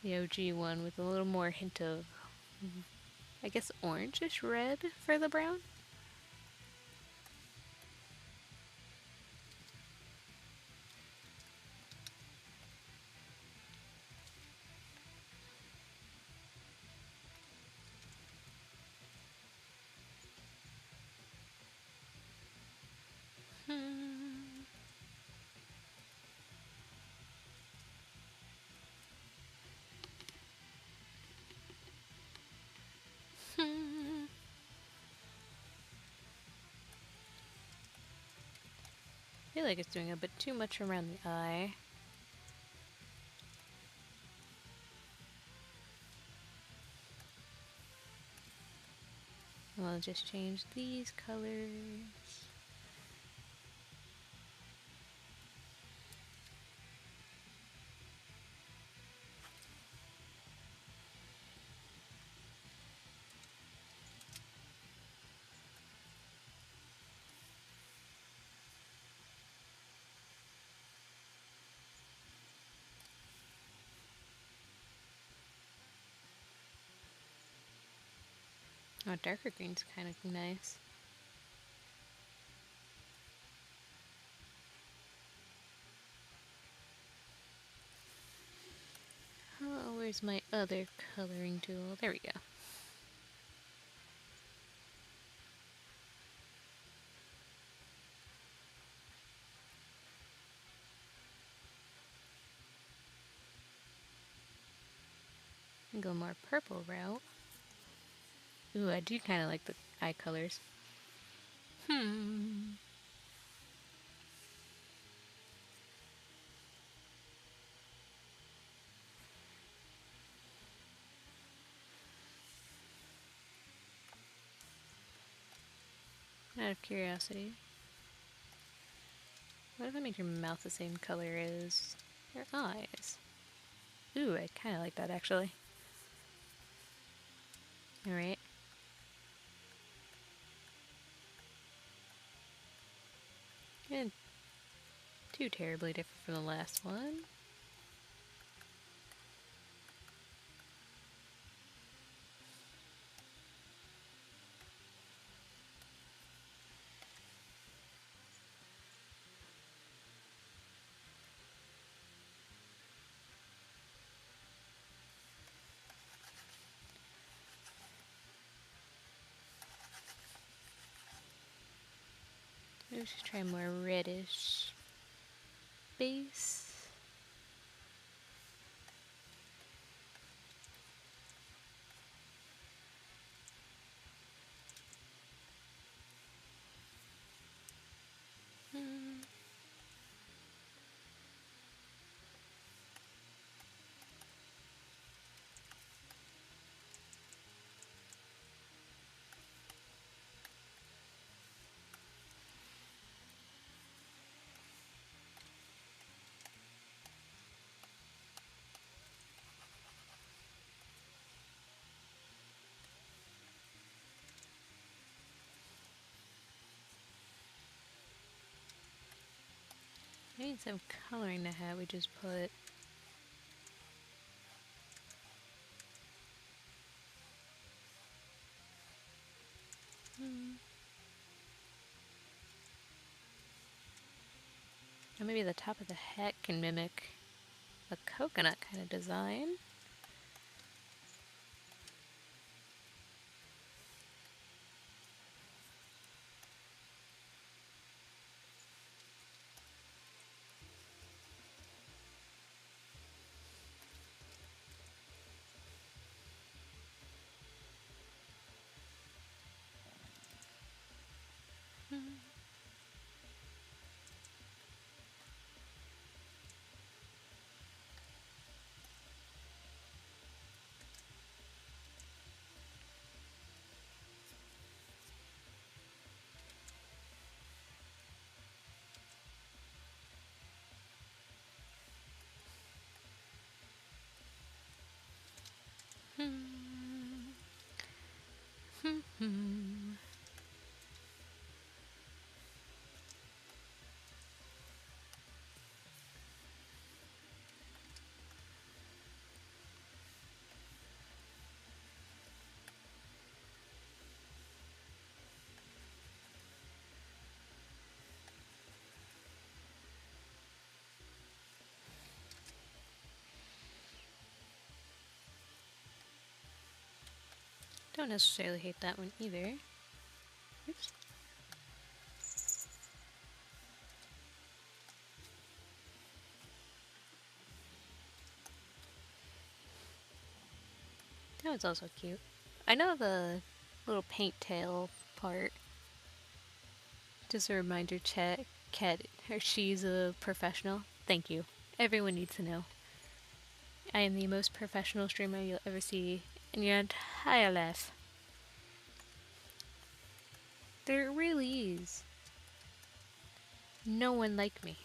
Speaker 1: the OG one with a little more hint of, I guess, orangish red for the brown. I feel like it's doing a bit too much around the eye. I'll just change these colors. Oh, darker green's kind of nice. Oh, where's my other coloring tool? There we go. Go more purple route. Ooh, I do kind of like the eye colors. Out of curiosity, what if I make your mouth the same color as your eyes? Ooh, I kind of like that actually. Alright. And too terribly different from the last one. Let's just try a more reddish base. Instead of coloring the hat, we just put or maybe the top of the hat can mimic a coconut kind of design. Don't necessarily hate that one either. Oops. That one's also cute. I know the little paint tail part. Just a reminder, chat, Kat, she's a professional. Thank you. Everyone needs to know. I am the most professional streamer you'll ever see in your entire life. There really is no one like me.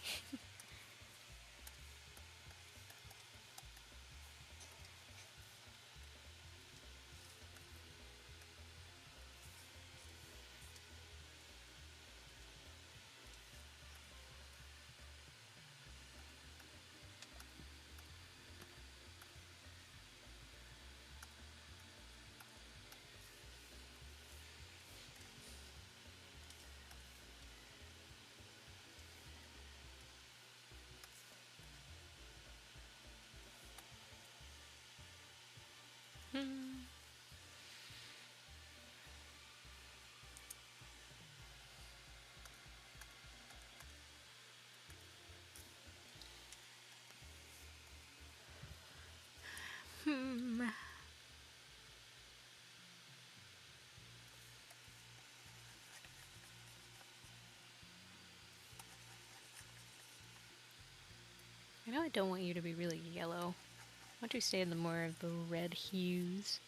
Speaker 1: I know I don't want you to be really yellow. I want you to stay in the more of the red hues.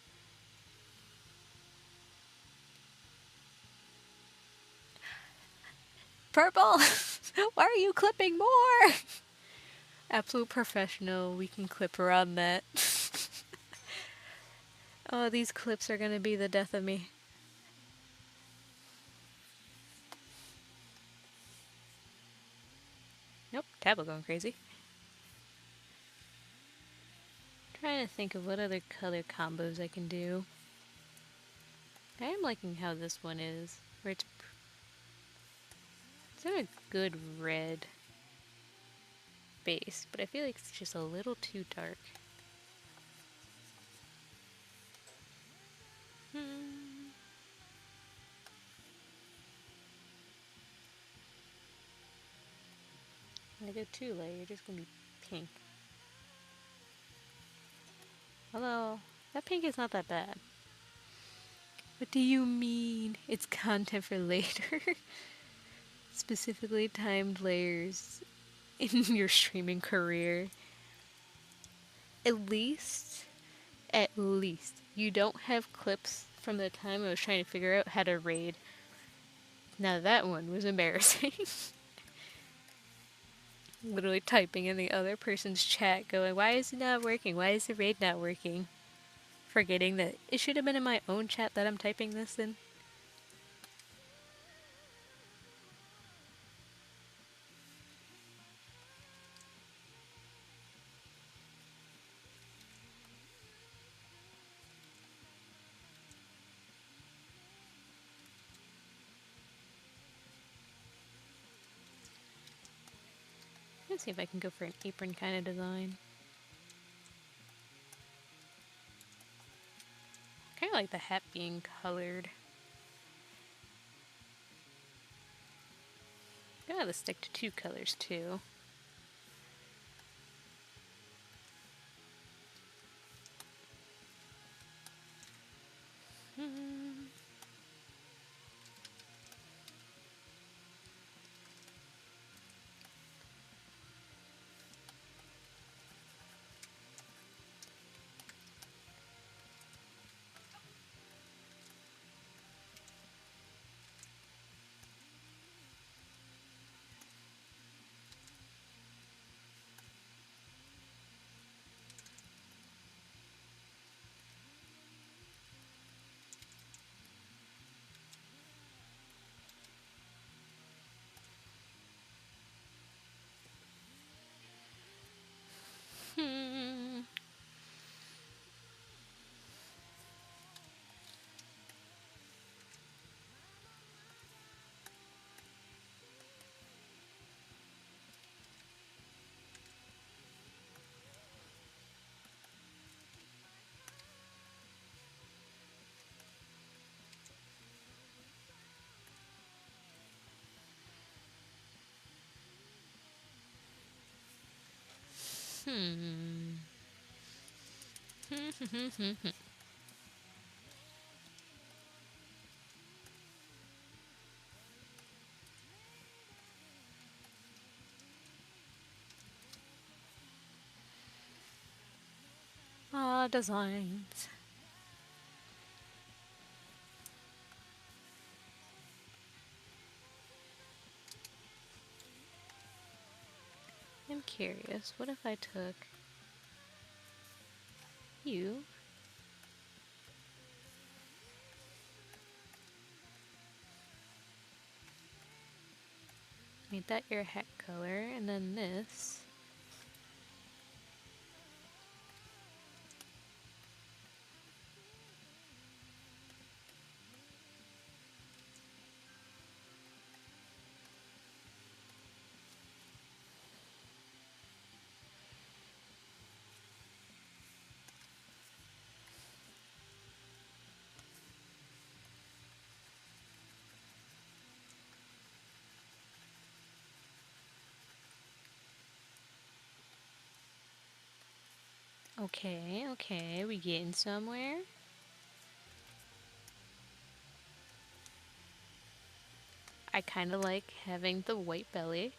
Speaker 1: Purple! Why are you clipping more? Absolute professional, we can clip around that. Oh, these clips are gonna be the death of me. Nope, Tableau going crazy. Trying to think of what other color combos I can do. I am liking how this one is, where it's got a good red base, but I feel like it's just a little too dark. When I go too light, you're just gonna be pink. Although, that pink is not that bad. What do you mean? It's content for later. Specifically timed layers in your streaming career. At least, you don't have clips from the time I was trying to figure out how to raid. Now that one was embarrassing. Literally typing in the other person's chat going, why is it not working? Why is the raid not working? Forgetting that it should have been in my own chat that I'm typing this in. Let's see if I can go for an apron kind of design. Kind of like the hat being colored. Gotta stick to 2 colors too. Ah, designs. I'm curious, what if I took you, made that your hat color, and then this. Okay, okay, we getting somewhere. I kind of like having the white belly.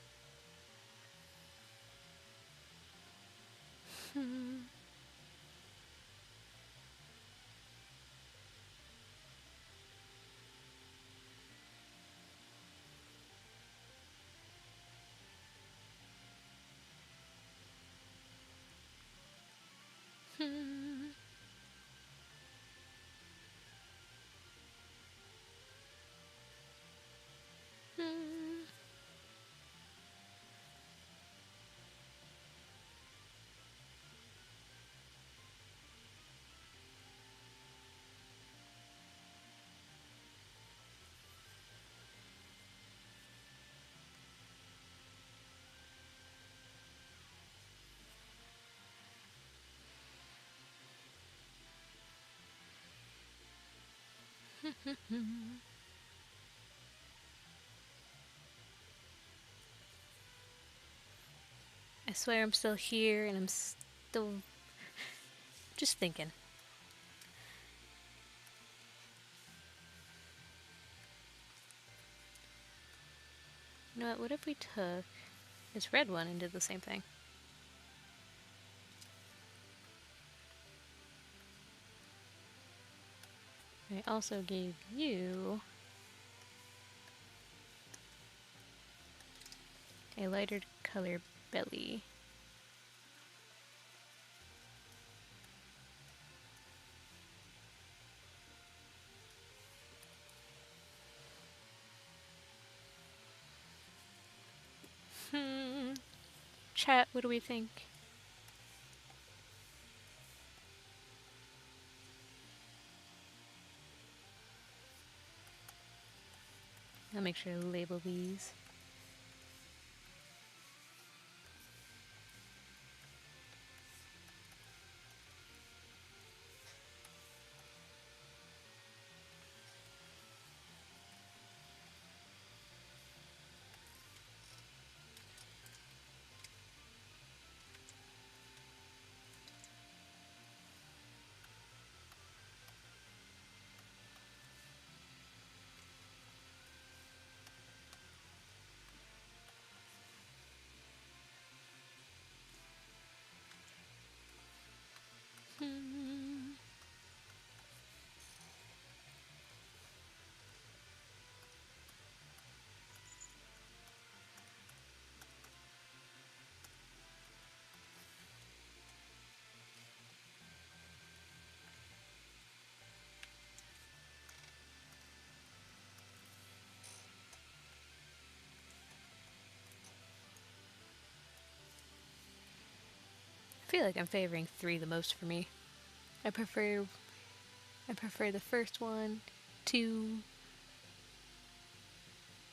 Speaker 1: I swear I'm still here and I'm still just thinking. You know what if we took this red one and did the same thing? I also gave you a lighter color belly. Chat, what do we think? I'll make sure to label these. feel like I'm favoring 3 the most for me. I prefer the first one to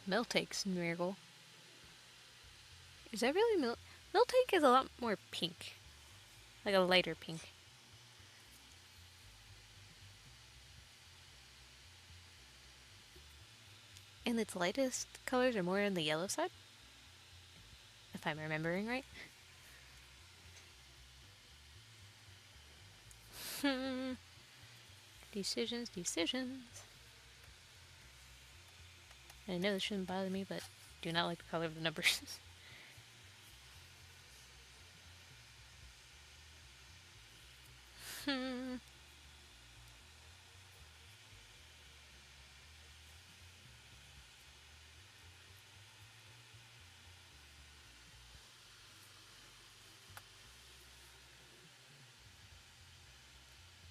Speaker 1: Miltake's Miracle. Is that really Miltake is a lot more pink. Like a lighter pink. And its lightest colors are more on the yellow side. If I'm remembering right. Decisions. I know this shouldn't bother me, but do not like the color of the numbers.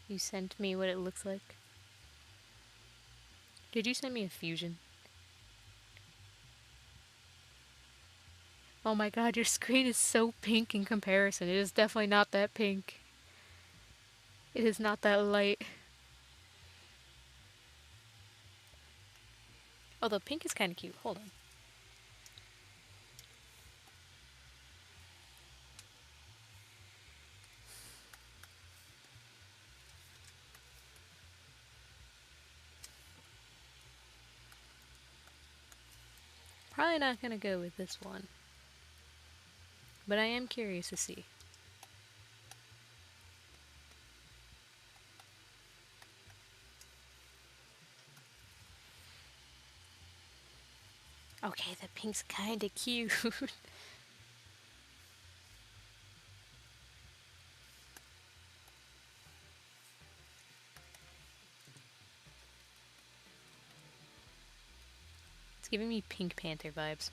Speaker 1: You sent me what it looks like. Did you send me a fusion? Oh my god, your screen is so pink in comparison. It is definitely not that pink. It is not that light. Although pink is kind of cute. Hold on. Probably not gonna go with this one. But I am curious to see. Okay, the pink's kinda cute. It's giving me Pink Panther vibes.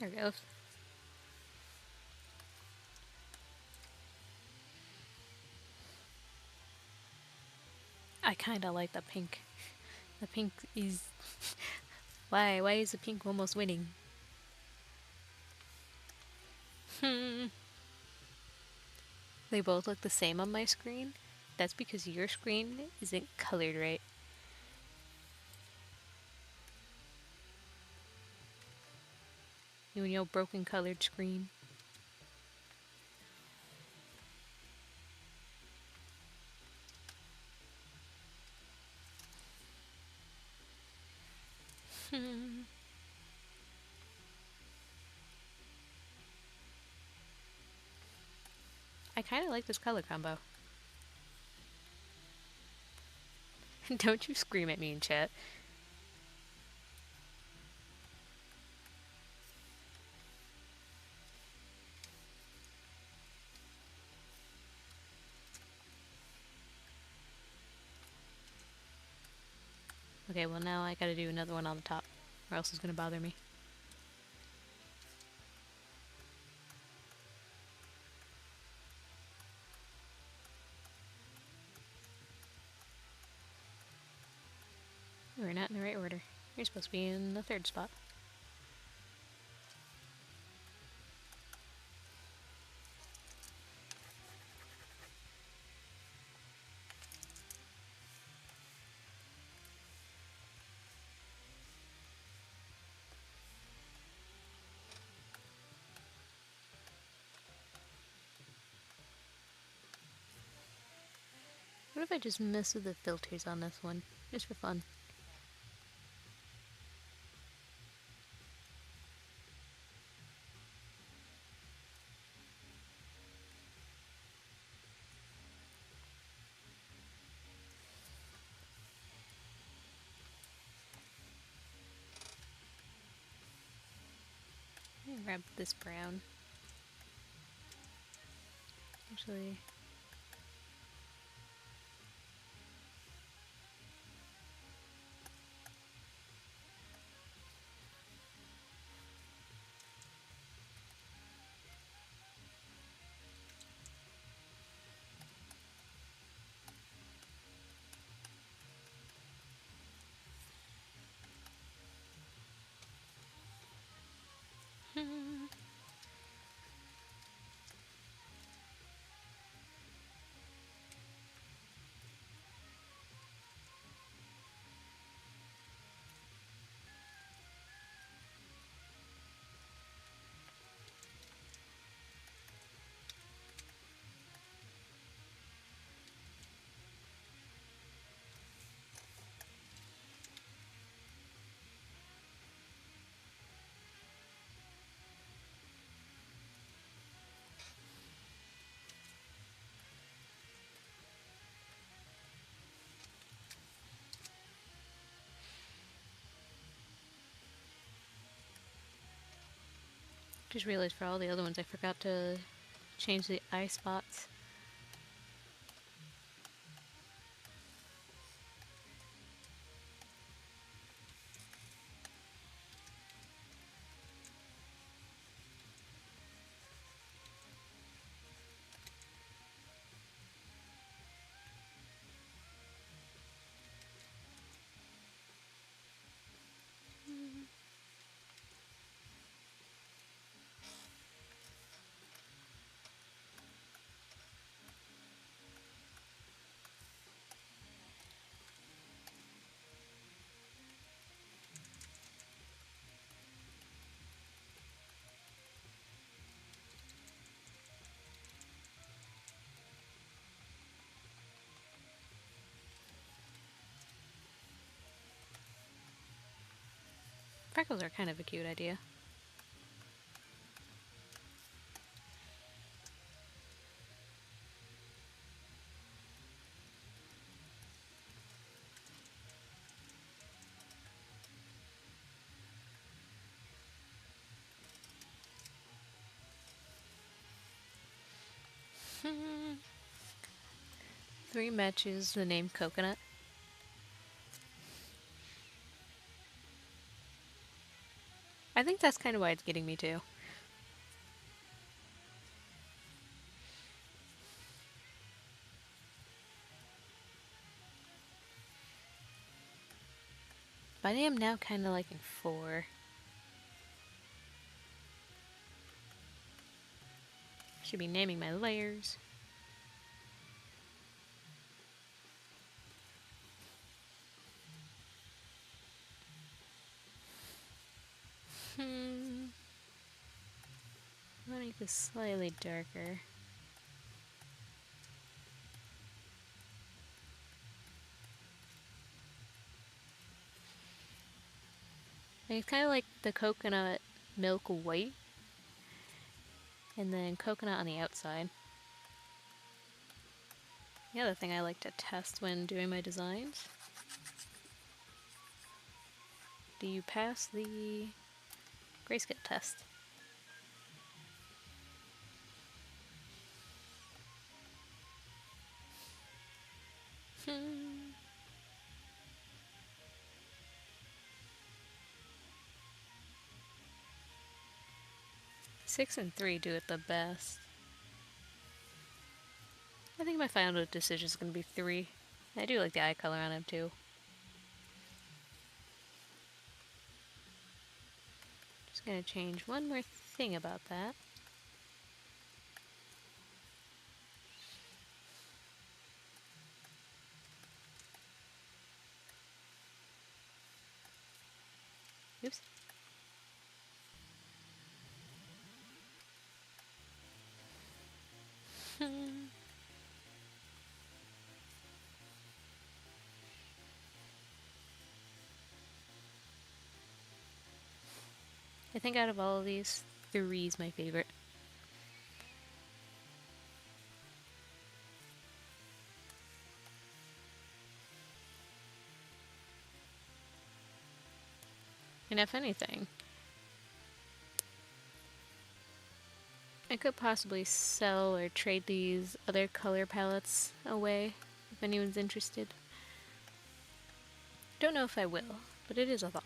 Speaker 1: There it goes. I kinda like the pink. The pink is... Why is the pink almost winning? They both look the same on my screen. That's because your screen isn't colored right. You and your broken colored screen. I kind of like this color combo. Don't you scream at me in chat. Okay, well now I gotta do another one on the top, or else it's gonna bother me. We're not in the right order. You're supposed to be in the 3rd spot. What if I just mess with the filters on this one, just for fun? Grab this brown. Actually, just realized for all the other ones I forgot to change the eye spots. Freckles are kind of a cute idea. Three matches the name Coconut. I think that's kind of why it's getting me too. But I am now kind of liking 4. Should be naming my layers. I'll make this slightly darker. And it's kind of like the coconut milk white, and then coconut on the outside. The other thing I like to test when doing my designs: do you pass the grayscale test? Six and 3 do it the best. I think my final decision is going to be 3. I do like the eye color on him too. Just going to change one more thing about that. Oops. I think out of all of these, 3 is my favorite. And if anything, I could possibly sell or trade these other color palettes away if anyone's interested. Don't know if I will, but it is a thought.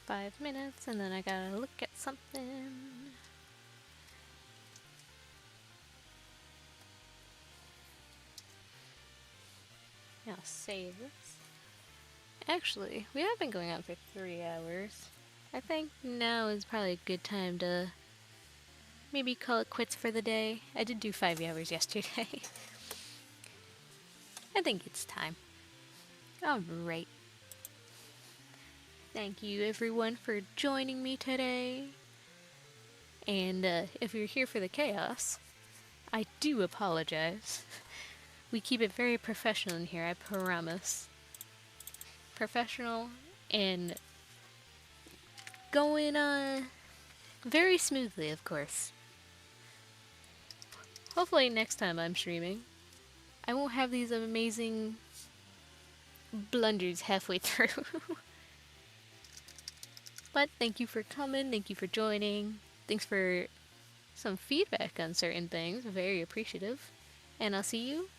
Speaker 1: Five minutes, and then I gotta look at something. I'll save this. Actually, we have been going on for 3 hours. I think now is probably a good time to maybe call it quits for the day. I did do 5 hours yesterday. I think it's time. Alright. Thank you everyone for joining me today. And if you're here for the chaos, I do apologize. We keep it very professional in here, I promise. Professional and going very smoothly, of course. Hopefully next time I'm streaming, I won't have these amazing blunders halfway through. But thank you for coming, thank you for joining, thanks for some feedback on certain things, very appreciative. And I'll see you